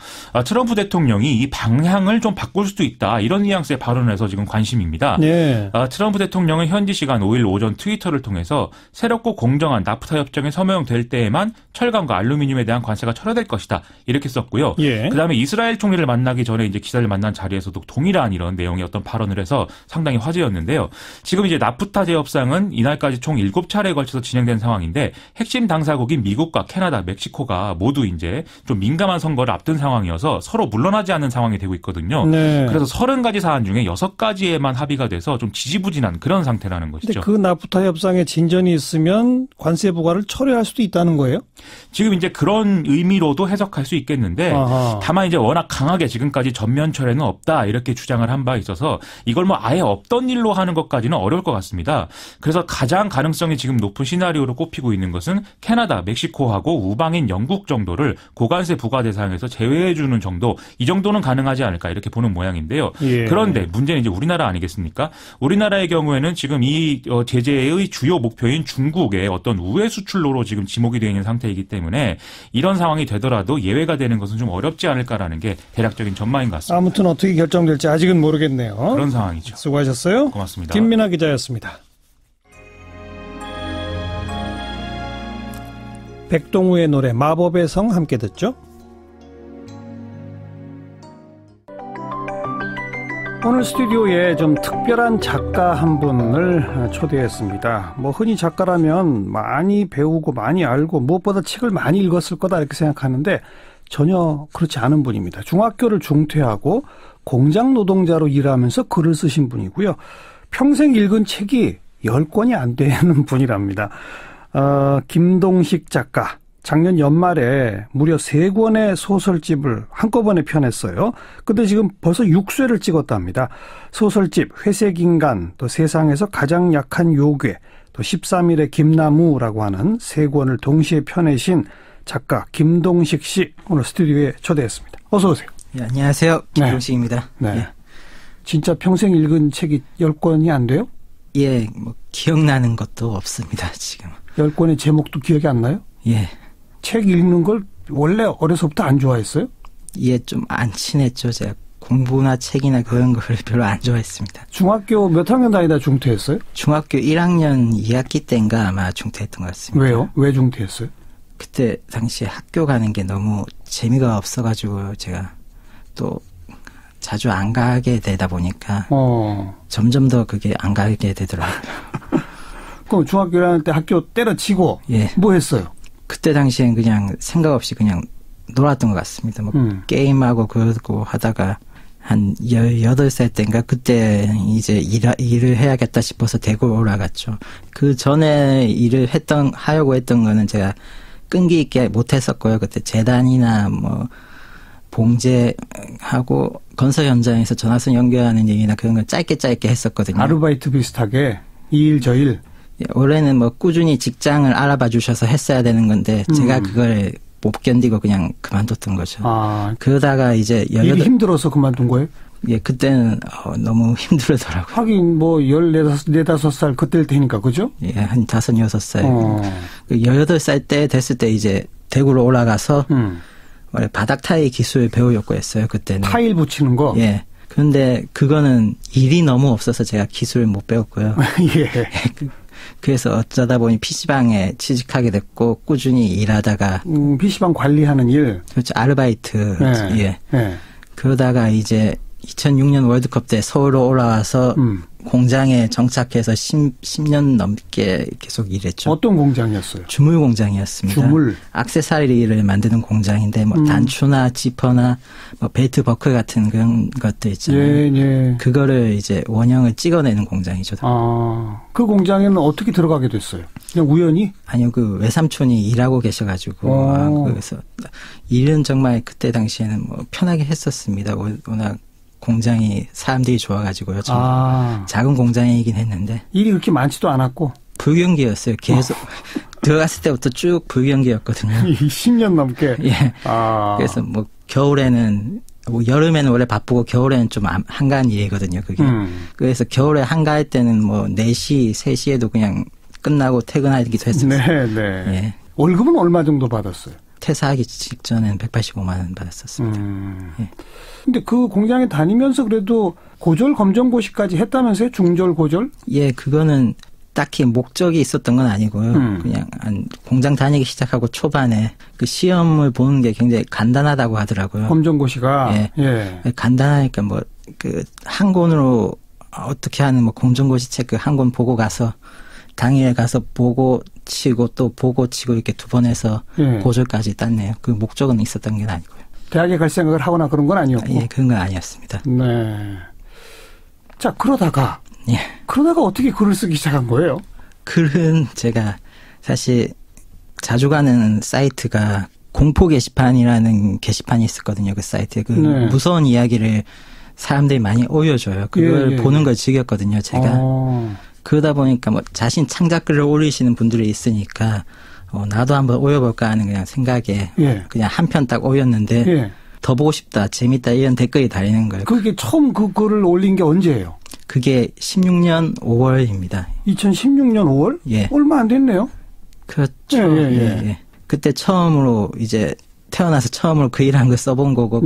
트럼프 대통령이 이 방향을 좀 바꿀 수도 있다. 이런 뉘앙스의 발언을 해서 지금 관심입니다. 네. 트럼프 대통령은 현지 시간 5일 오전 트위터를 통해서 새롭고 공정한 나프타 협정에 서명될 때에만 철강과 알루미늄에 대한 관세가 철회될 것이다. 이렇게 썼고요. 예. 그다음에 이스라엘 총리를 만나기 전에 이제 기자를 만난 자리에서도 동일한 이런 내용의 어떤 발언을 해서 상당히 화제였는데요. 지금 이제 나프타 재협상은 이날까지 총 7차례에 걸쳐서 진행된 상황인데 핵심 당사국인 미국과 캐나다, 멕시코가 모두 이제 좀 민감한 선거를 앞둔 상황이어서 서로 물러나지 않는 상황이 되고 있거든요. 네. 그래서 30가지 사안 중에 6가지에만 합의가 돼서 좀 지지부진한 그런 상태라는 것이죠. 근데 그 나프타 협상에 진전이 있으면 관세 부과를 철회할 수도 있다는 거예요? 지금 이제 그런 의미로도 해석할 수 있겠는데 아하. 다만 이제 워낙 강하게 지금까지 전면 철회는 없다 이렇게 주장을 한 바 있어서 이걸 뭐 아예 없던 일로 하는 것까지는 어려울 것 같습니다. 그래서 가장 가능성이 지금 높은 시나리오로 꼽히고 있는 것은 캐나다, 멕시코하고 우방인 영국 정도를 고관세 부과 대상에서 제외해 주는 정도, 이 정도는 가능하지 않을까 이렇게 보는 모양인데요. 예. 그런데 문제는 이제 우리나라 아니겠습니까? 우리나라의 경우에는 지금 이 제재의 주요 목표인 중국의 어떤 우회 수출로로 지금 지목이 되어 있는 상태이기 때문에 이런 상황이 되더라도 예외가 되는 것은 좀 어렵지 않을까라는 게 대략적인 전망인 것 같습니다. 아무튼 어떻게 결정될지 아직은 모르겠네요. 그런 상황이죠. 수고하셨어요. 고맙습니다. 김민아 기자였습니다. 백동우의 노래 마법의 성 함께 듣죠. 오늘 스튜디오에 좀 특별한 작가 한 분을 초대했습니다. 뭐 흔히 작가라면 많이 배우고 많이 알고 무엇보다 책을 많이 읽었을 거다 이렇게 생각하는데 전혀 그렇지 않은 분입니다. 중학교를 중퇴하고 공장 노동자로 일하면서 글을 쓰신 분이고요. 평생 읽은 책이 10권이 안 되는 분이랍니다. 김동식 작가. 작년 연말에 무려 3권의 소설집을 한꺼번에 펴냈어요. 근데 지금 벌써 6쇄를 찍었답니다. 소설집 회색인간, 또 세상에서 가장 약한 요괴, 또 13일의 김나무라고 하는 3권을 동시에 펴내신 작가 김동식 씨 오늘 스튜디오에 초대했습니다. 어서 오세요. 네, 안녕하세요. 김동식입니다. 네. 네. 진짜 평생 읽은 책이 10권이 안 돼요? 예, 뭐 기억나는 것도 없습니다. 지금. 10권의 제목도 기억이 안 나요? 예. 책 읽는 걸 원래 어려서부터 안 좋아했어요? 예, 좀 안 친했죠. 제가 공부나 책이나 그런 걸 별로 안 좋아했습니다. 중학교 몇 학년 다니다 중퇴했어요? 중학교 1학년 2학기 때인가 아마 중퇴했던 것 같습니다. 왜요? 왜 중퇴했어요? 그때 당시에 학교 가는 게 너무 재미가 없어가지고 제가 또 자주 안 가게 되다 보니까 점점 더 그게 안 가게 되더라고요. 그럼 중학교 1학년 때 학교 때려치고 예. 뭐 했어요? 그때 당시엔 그냥 생각 없이 그냥 놀았던 것 같습니다. 뭐 게임하고 그러고 하다가 한 18살 때인가 그때 이제 일을 해야겠다 싶어서 대구로 올라갔죠. 그 전에 하려고 했던 거는 제가 끈기 있게 못했었고요. 그때 재단이나 뭐 봉제하고 건설 현장에서 전화선 연결하는 얘기나 그런 걸 짧게 했었거든요. 아르바이트 비슷하게 이 일 저 일. 원래는 뭐 꾸준히 직장을 알아봐 주셔서 했어야 되는 건데 제가 그걸 못 견디고 그냥 그만뒀던 거죠. 그러다가 이제 일이 힘들어서 그만둔 거예요? 예, 그때는 너무 힘들더라고요. 하긴 뭐 14-15살 그때일 테니까 그죠? 예, 한 5, 6살. 18살 때 됐을 때 이제 대구로 올라가서 원래 바닥 타일 기술 배우려고 했어요. 그때는. 타일 붙이는 거? 예. 그런데 그거는 일이 너무 없어서 제가 기술을 못 배웠고요. 예. 그래서 어쩌다 보니 PC방에 취직하게 됐고 꾸준히 일하다가 PC방 관리하는 일. 그렇죠. 아르바이트. 네. 예. 네. 그러다가 이제 2006년 월드컵 때 서울로 올라와서 공장에 정착해서 10년 넘게 계속 일했죠. 어떤 공장이었어요? 주물 공장이었습니다. 주물. 액세서리를 만드는 공장인데 뭐 단추나 지퍼나 뭐 벨트 버클 같은 그런 것들 있잖아요. 예. 그거를 이제 원형을 찍어내는 공장이죠. 그 공장에는 어떻게 들어가게 됐어요? 그냥 우연히? 아니요, 그 외삼촌이 일하고 계셔가지고 그래서 일은 정말 그때 당시에는 뭐 편하게 했었습니다. 워낙 공장이 사람들이 좋아가지고요. 작은 공장이긴 했는데. 일이 그렇게 많지도 않았고. 불경기였어요. 계속 들어갔을 때부터 쭉 불경기였거든요. 10년 넘게. 예. 그래서 뭐 겨울에는 뭐 여름에는 원래 바쁘고 겨울에는 좀 한가한 일이거든요. 그게. 그래서 겨울에 한가할 때는 뭐 4시, 3시에도 그냥 끝나고 퇴근하기도 했었어요. 네. 예. 월급은 얼마 정도 받았어요? 퇴사하기 직전엔 185만 원 받았었습니다. 예. 근데 그 공장에 다니면서 그래도 고졸 검정고시까지 했다면서요? 중졸 고졸? 예, 그거는 딱히 목적이 있었던 건 아니고요. 그냥 공장 다니기 시작하고 초반에 그 시험을 보는 게 굉장히 간단하다고 하더라고요. 검정고시가? 예. 간단하니까 뭐 그 한 권으로 어떻게 하는 뭐 검정고시 체크 한 권 보고 가서 당일에 가서 보고 치고 또 보고 치고 이렇게 2번 해서 고졸까지 땄네요. 그 목적은 있었던 게 아니고요. 대학에 갈 생각을 하거나 그런 건 아니었고? 예, 그런 건 아니었습니다. 네. 자, 그러다가 어떻게 글을 쓰기 시작한 거예요? 글은 제가 사실 자주 가는 사이트가 공포 게시판이라는 게시판이 있었거든요. 그 사이트에. 무서운 이야기를 사람들이 많이 올려줘요. 그걸 보는 걸 즐겼거든요. 제가. 그러다 보니까 뭐 자신 창작글을 올리시는 분들이 있으니까 나도 한번 올려볼까 하는 그냥 생각에 그냥 한 편 딱 올렸는데 더 보고 싶다, 재밌다 이런 댓글이 달리는 거예요. 그게 처음 그 글을 올린 게 언제예요? 그게 16년 5월입니다. 2016년 5월? 예. 얼마 안 됐네요. 그렇죠. 예. 그때 처음으로 이제 태어나서 처음으로 글이라는 걸 써본 거고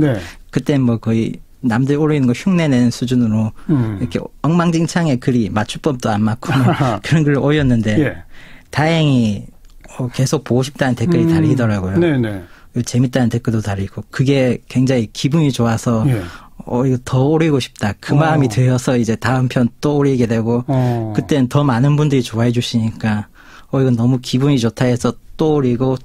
그때 뭐 거의 남들 올리는 거 흉내내는 수준으로 이렇게 엉망진창의 글이 맞춤법도 안 맞고 그런 글을 올렸는데 다행히 계속 보고 싶다는 댓글이 달리더라고요. 네네. 재밌다는 댓글도 달리고 그게 굉장히 기분이 좋아서 이거 더 올리고 싶다. 그 마음이 들어서 이제 다음 편 또 올리게 되고 그때는 더 많은 분들이 좋아해 주시니까 이건 너무 기분이 좋다 해서 또 올리고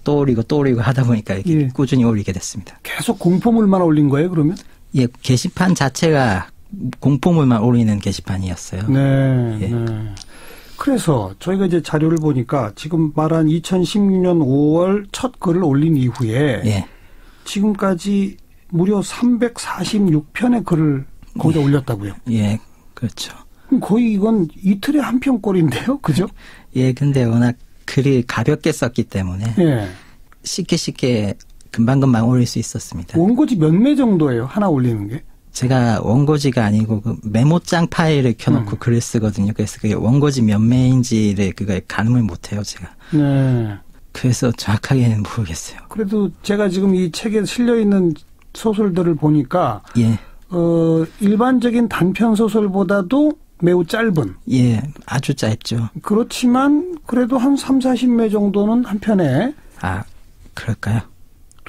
하다 보니까 이렇게 꾸준히 올리게 됐습니다. 계속 공포물만 올린 거예요, 그러면? 예, 게시판 자체가 공포물만 올리는 게시판이었어요. 네. 그래서 저희가 이제 자료를 보니까 지금 말한 2016년 5월 첫 글을 올린 이후에 지금까지 무려 346편의 글을 거기다 올렸다고요? 예, 그렇죠. 그럼 거의 이건 이틀에 한 편꼴인데요, 그죠? 예, 근데 워낙 글이 가볍게 썼기 때문에 쉽게 금방금방 올릴 수 있었습니다. 원고지 몇 매 정도예요? 하나 올리는 게? 제가 원고지가 아니고 그 메모장 파일을 켜놓고 글을 쓰거든요. 그래서 그게 원고지 몇 매인지를 그걸 가늠을 못해요, 제가. 네. 그래서 정확하게는 모르겠어요. 그래도 제가 지금 이 책에 실려있는 소설들을 보니까 일반적인 단편 소설보다도 매우 짧은. 예, 아주 짧죠. 그렇지만 그래도 한 30-40매 정도는 한 편에. 그럴까요?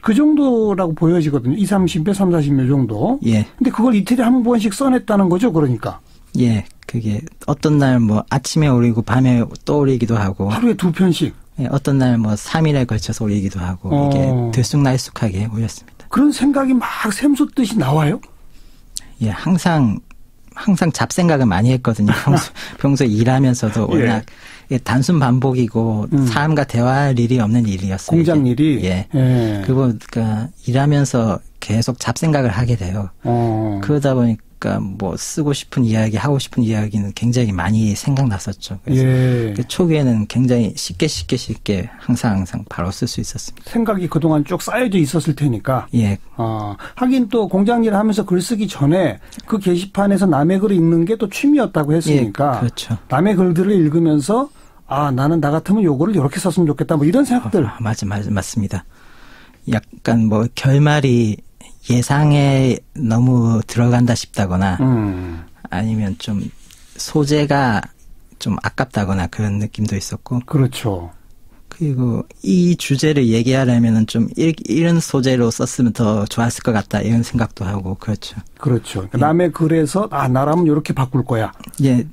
그 정도라고 보여지거든요. 20-30매, 30-40매 정도. 예. 근데 그걸 이틀에 한 번씩 써냈다는 거죠, 그러니까. 예, 그게 어떤 날 뭐 아침에 올리고 밤에 또 올리기도 하고. 하루에 2편씩. 예, 어떤 날 뭐 3일에 걸쳐서 올리기도 하고. 이게 들쑥날쑥하게 올렸습니다. 그런 생각이 막 샘솟듯이 나와요? 예, 항상 잡생각을 많이 했거든요. 평소에 일하면서도 워낙 단순 반복이고 사람과 대화할 일이 없는 일이었어요. 공장 일이? 예. 그러니까 일하면서 계속 잡생각을 하게 돼요. 그러다 보니까 뭐 쓰고 싶은 이야기, 하고 싶은 이야기는 굉장히 많이 생각났었죠. 그래서 초기에는 굉장히 쉽게 항상 바로 쓸 수 있었습니다. 생각이 그동안 쭉 쌓여져 있었을 테니까. 예. 하긴 또 공장 일을 하면서 글 쓰기 전에 그 게시판에서 남의 글을 읽는 게 또 취미였다고 했으니까. 예, 그렇죠. 남의 글들을 읽으면서 나는 나 같으면 요거를 이렇게 썼으면 좋겠다. 뭐 이런 생각들. 맞습니다. 약간 뭐 결말이 예상에 너무 들어간다 싶다거나 아니면 좀 소재가 좀 아깝다거나 그런 느낌도 있었고. 그렇죠. 그리고 이 주제를 얘기하려면은 좀 이런 소재로 썼으면 더 좋았을 것 같다 이런 생각도 하고 그렇죠. 그렇죠. 남의 글에서 나라면 이렇게 바꿀 거야. 예,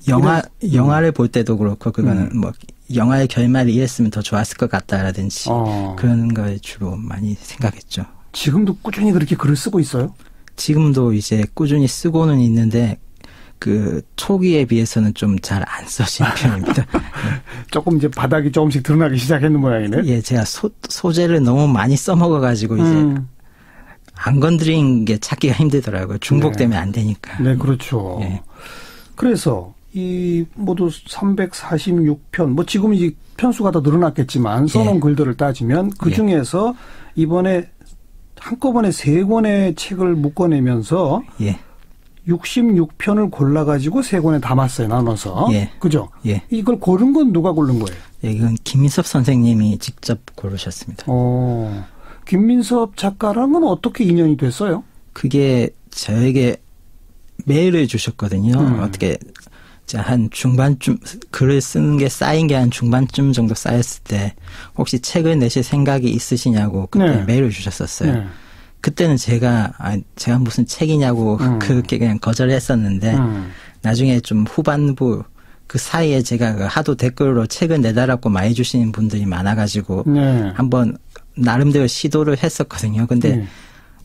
영화를 볼 때도 그렇고 그거는 뭐 영화의 결말이 이랬으면 더 좋았을 것 같다라든지 그런 걸 주로 많이 생각했죠. 지금도 꾸준히 그렇게 글을 쓰고 있어요? 지금도 이제 꾸준히 쓰고는 있는데 그 초기에 비해서는 좀 잘 안 써지는 편입니다. 조금 이제 바닥이 조금씩 드러나기 시작했는 모양이네. 예, 제가 소재를 너무 많이 써먹어가지고 이제 안 건드린 게 찾기가 힘들더라고요. 중복되면 안 되니까. 네, 그렇죠. 예. 그래서 이 모두 346편, 뭐 지금 이제 편수가 더 늘어났겠지만 써놓은 글들을 따지면 그 중에서 이번에 한꺼번에 3권의 책을 묶어내면서 66편을 골라가지고 3권에 담았어요. 나눠서. 그죠? 이걸 고른 건 누가 고른 거예요? 이건 김민섭 선생님이 직접 고르셨습니다. 김민섭 작가랑은 어떻게 인연이 됐어요? 그게 저에게 메일을 주셨거든요. 어떻게 한 중반쯤 글을 쓰는 게 쌓인 게 한 중반쯤 정도 쌓였을 때 혹시 책을 내실 생각이 있으시냐고 그때 메일을 주셨었어요. 그때는 제가 무슨 책이냐고 그렇게 그냥 거절했었는데 나중에 좀 후반부 그 사이에 제가 하도 댓글로 책을 내달라고 많이 주시는 분들이 많아가지고 한번 나름대로 시도를 했었거든요. 근데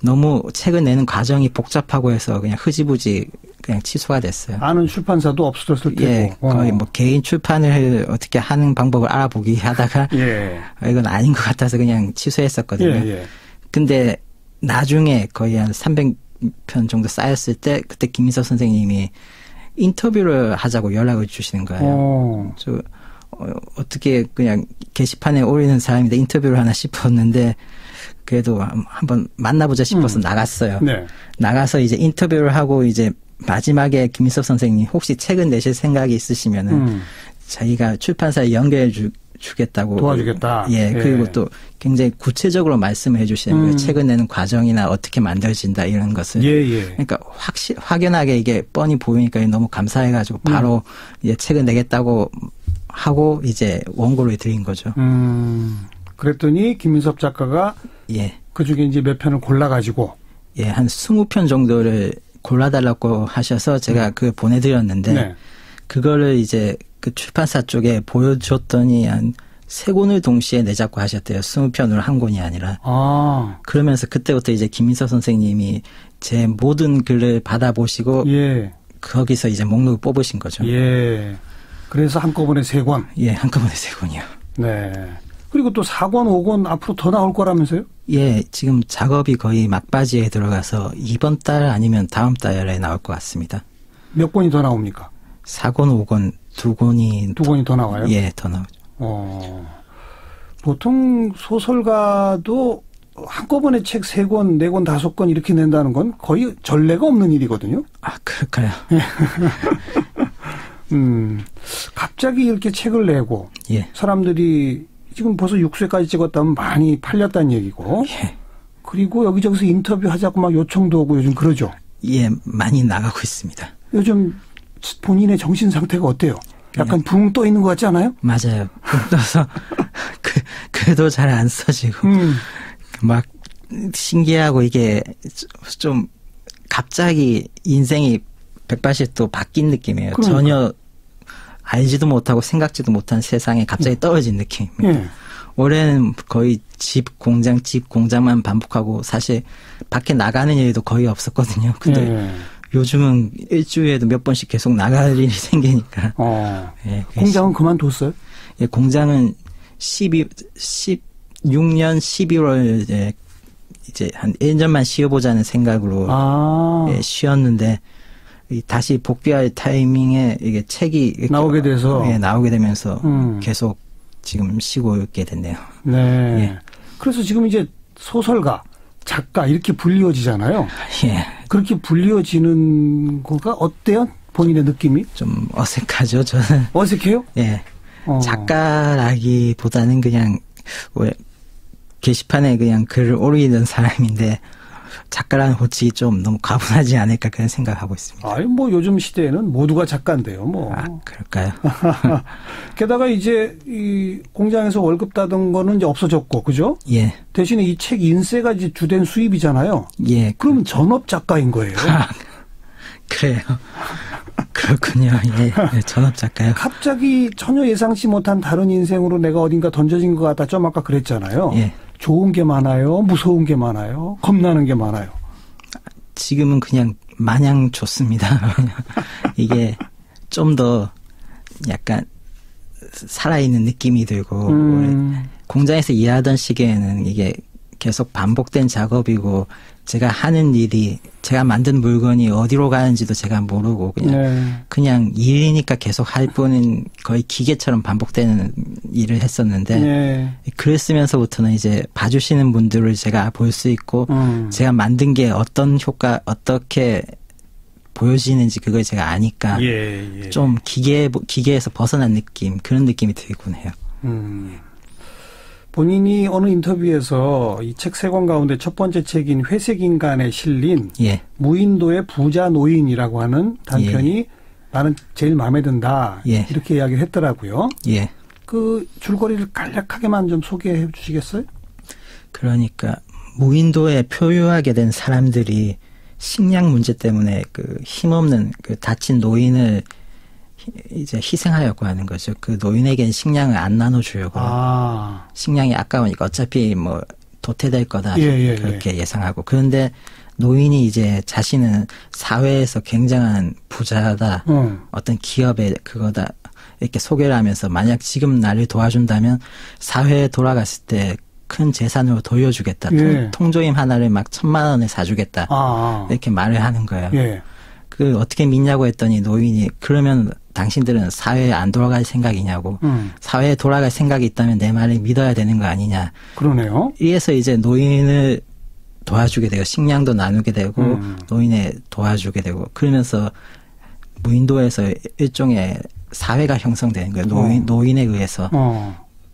너무 책을 내는 과정이 복잡하고 해서 그냥 흐지부지 그냥 취소가 됐어요. 아는 출판사도 없었을 테고. 예, 거의 뭐 개인 출판을 어떻게 하는 방법을 알아보기 하다가 이건 아닌 것 같아서 그냥 취소했었거든요. 근데 나중에 거의 한 300편 정도 쌓였을 때 그때 김민섭 선생님이 인터뷰를 하자고 연락을 주시는 거예요. 어떻게 그냥 게시판에 올리는 사람인데 인터뷰를 하나 싶었는데 그래도 한번 만나보자 싶어서 나갔어요. 나가서 이제 인터뷰를 하고 이제 마지막에 김민섭 선생님 혹시 책을 내실 생각이 있으시면은 자기가 출판사에 연결해 주겠다고. 도와주겠다. 그리고 또 굉장히 구체적으로 말씀을 해 주시는 거예요. 책을 내는 과정이나 어떻게 만들어진다 이런 것을. 그러니까 확연하게 이게 뻔히 보이니까 너무 감사해가지고 바로 이제 책을 내겠다고 하고 이제 원고를 드린 거죠. 그랬더니 김민섭 작가가 그 중에 이제 몇 편을 골라가지고 한 20편 정도를 골라달라고 하셔서 제가 그걸 보내드렸는데 그거를 이제 그 출판사 쪽에 보여줬더니 한 3권을 동시에 내자고 하셨대요. 20편으로 한 권이 아니라. 그러면서 그때부터 이제 김민섭 선생님이 제 모든 글을 받아보시고 거기서 이제 목록을 뽑으신 거죠. 그래서 한꺼번에 3권. 한꺼번에 3권이요. 네. 그리고 또 4권, 5권 앞으로 더 나올 거라면서요? 지금 작업이 거의 막바지에 들어가서 이번 달 아니면 다음 달에 나올 것 같습니다. 몇 권이 더 나옵니까? 4권, 5권, 2권이 더 나와요? 더 나오죠. 보통 소설가도 한꺼번에 책 3권, 4권, 5권 이렇게 낸다는 건 거의 전례가 없는 일이거든요. 그럴까요? 갑자기 이렇게 책을 내고 사람들이 지금 벌써 6쇄까지 찍었다면 많이 팔렸다는 얘기고 그리고 여기저기서 인터뷰하자고 막 요청도 오고 요즘 그러죠. 많이 나가고 있습니다. 요즘 본인의 정신 상태가 어때요? 약간 붕 떠 있는 것 같지 않아요? 맞아요. 붕 떠서 그래도 잘 안 써지고 막 신기하고 이게 좀 갑자기 인생이 180도 바뀐 느낌이에요. 전혀 알지도 못하고 생각지도 못한 세상에 갑자기 떨어진 느낌입니다. 올해는 거의 집 공장만 반복하고 사실 밖에 나가는 일도 거의 없었거든요. 근데 요즘은 일주일에도 몇 번씩 계속 나갈 일이 생기니까. 공장은 그만뒀어요? 공장은 16년 11월 이제 한 1년만 쉬어보자는 생각으로 쉬었는데 다시 복귀할 타이밍에 이게 책이 나오게 돼서 나오게 되면서 계속 지금 쉬고 있게 됐네요. 그래서 지금 이제 소설가, 작가 이렇게 불리워지잖아요. 그렇게 불리워지는 거가 어때요? 본인의 느낌이? 좀 어색하죠, 저는. 어색해요? 작가라기보다는 그냥 왜 게시판에 그냥 글을 올리는 사람인데 작가라는 호칭이 좀 너무 과분하지 않을까 그런 생각하고 있습니다. 아유, 뭐 요즘 시대에는 모두가 작가인데요, 뭐. 아, 그럴까요? 게다가 이제 이 공장에서 월급 따던 거는 이제 없어졌고, 그죠? 예. 대신에 이 책 인쇄가 이제 주된 수입이잖아요. 예. 그럼 전업 작가인 거예요. 그래요. 그렇군요. 예. 전업 작가요. 갑자기 전혀 예상치 못한 다른 인생으로 내가 어딘가 던져진 것 같다. 좀 아까 그랬잖아요. 예. 좋은 게 많아요? 무서운 게 많아요? 겁나는 게 많아요? 지금은 그냥 마냥 좋습니다. 이게 좀 더 약간 살아있는 느낌이 들고 공장에서 일하던 시기에는 이게 계속 반복된 작업이고 제가 하는 일이 제가 만든 물건이 어디로 가는지도 제가 모르고 그냥 일이니까 계속 할 뿐인 거의 기계처럼 반복되는 일을 했었는데 글을 쓰면서부터는 이제 봐주시는 분들을 제가 볼 수 있고 제가 만든 게 어떤 효과 어떻게 보여지는지 그걸 제가 아니까 좀 기계에서 벗어난 느낌 그런 느낌이 들곤 해요. 본인이 어느 인터뷰에서 이 책 세 권 가운데 첫 번째 책인 회색인간에 실린 무인도의 부자 노인이라고 하는 단편이 나는 제일 마음에 든다. 이렇게 이야기를 했더라고요. 그 줄거리를 간략하게만 좀 소개해 주시겠어요? 그러니까 무인도에 표류하게 된 사람들이 식량 문제 때문에 그 힘없는 그 다친 노인을 이제 희생하려고 하는 거죠. 그 노인에게는 식량을 안 나눠주려고. 식량이 아까우니까 어차피 뭐 도태될 거다. 그렇게 예상하고. 그런데 노인이 이제 자신은 사회에서 굉장한 부자다. 어떤 기업의 그거다. 이렇게 소개를 하면서 만약 지금 나를 도와준다면 사회에 돌아갔을 때 큰 재산으로 돌려주겠다. 통조림 하나를 막 1,000만 원에 사주겠다. 이렇게 말을 하는 거예요. 그 어떻게 믿냐고 했더니 노인이 그러면 당신들은 사회에 안 돌아갈 생각이냐고. 사회에 돌아갈 생각이 있다면 내 말을 믿어야 되는 거 아니냐. 그러네요. 이래서 이제 노인을 도와주게 되고 식량도 나누게 되고 노인에 도와주게 되고 그러면서 무인도에서 일종의 사회가 형성되는 거예요. 노인에 의해서.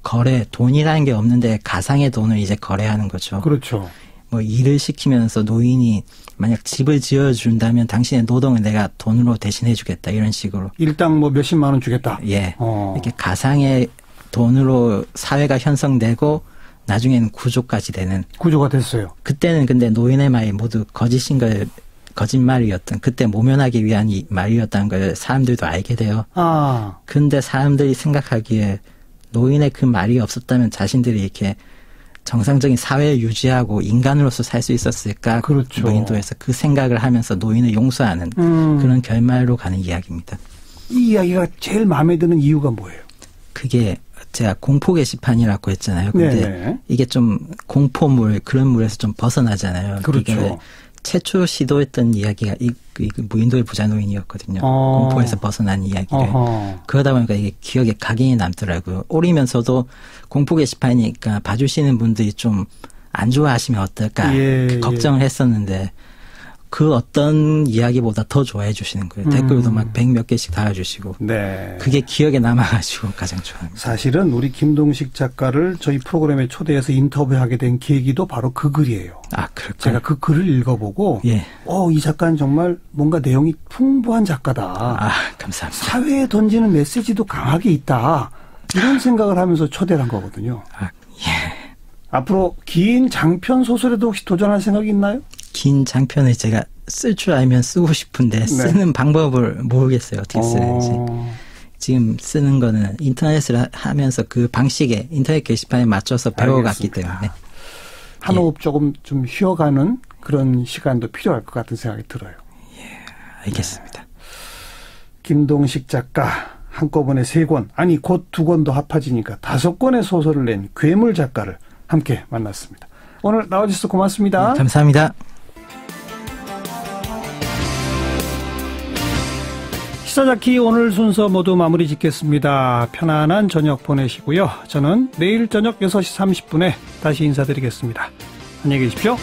거래, 돈이라는 게 없는데 가상의 돈을 이제 거래하는 거죠. 그렇죠. 뭐 일을 시키면서 노인이 만약 집을 지어준다면 당신의 노동을 내가 돈으로 대신해 주겠다 이런 식으로. 일당 뭐 몇십만 원 주겠다. 이렇게 가상의 돈으로 사회가 형성되고 나중에는 구조까지 되는. 구조가 됐어요. 그때는 근데 노인의 말이 모두 거짓인 걸 거짓말이었던 그때 모면하기 위한 이 말이었다는 걸 사람들도 알게 돼요. 근데 사람들이 생각하기에 노인의 그 말이 없었다면 자신들이 이렇게 정상적인 사회를 유지하고 인간으로서 살 수 있었을까? 그렇죠. 무인도에서 그 생각을 하면서 노인을 용서하는 그런 결말로 가는 이야기입니다. 이 이야기가 제일 마음에 드는 이유가 뭐예요? 그게 제가 공포 게시판이라고 했잖아요. 근데 이게 좀 공포물 그런 물에서 좀 벗어나잖아요. 그렇죠. 최초 시도했던 이야기가 이 무인도의 부자 노인이었거든요. 공포에서 벗어난 이야기를. 그러다 보니까 이게 기억에 각인이 남더라고요. 오리면서도 공포 게시판이니까 봐주시는 분들이 좀 안 좋아하시면 어떨까 걱정을 했었는데 그 어떤 이야기보다 더 좋아해 주시는 거예요. 댓글도 막 100몇 개씩 달아주시고. 그게 기억에 남아가지고 가장 좋아합니다. 사실은 우리 김동식 작가를 저희 프로그램에 초대해서 인터뷰하게 된 계기도 바로 그 글이에요. 그럴까요? 제가 그 글을 읽어보고 이 작가는 정말 뭔가 내용이 풍부한 작가다. 감사합니다. 사회에 던지는 메시지도 강하게 있다. 이런 생각을 하면서 초대를 한 거거든요. 앞으로 긴 장편 소설에도 혹시 도전할 생각이 있나요? 긴 장편을 제가 쓸 줄 알면 쓰고 싶은데 쓰는 방법을 모르겠어요. 어떻게 쓰는지. 지금 쓰는 거는 인터넷을 하면서 그 방식에 인터넷 게시판에 맞춰서 배워갔기 때문에. 한 호흡 조금 좀 쉬어가는 그런 시간도 필요할 것 같은 생각이 들어요. 알겠습니다. 김동식 작가 한꺼번에 3권, 아니 곧 2권도 합해지니까 5권의 소설을 낸 괴물 작가를 함께 만났습니다. 오늘 나와주셔서 고맙습니다. 감사합니다. 시사자키 오늘 순서 모두 마무리 짓겠습니다. 편안한 저녁 보내시고요. 저는 내일 저녁 6시 30분에 다시 인사드리겠습니다. 안녕히 계십시오.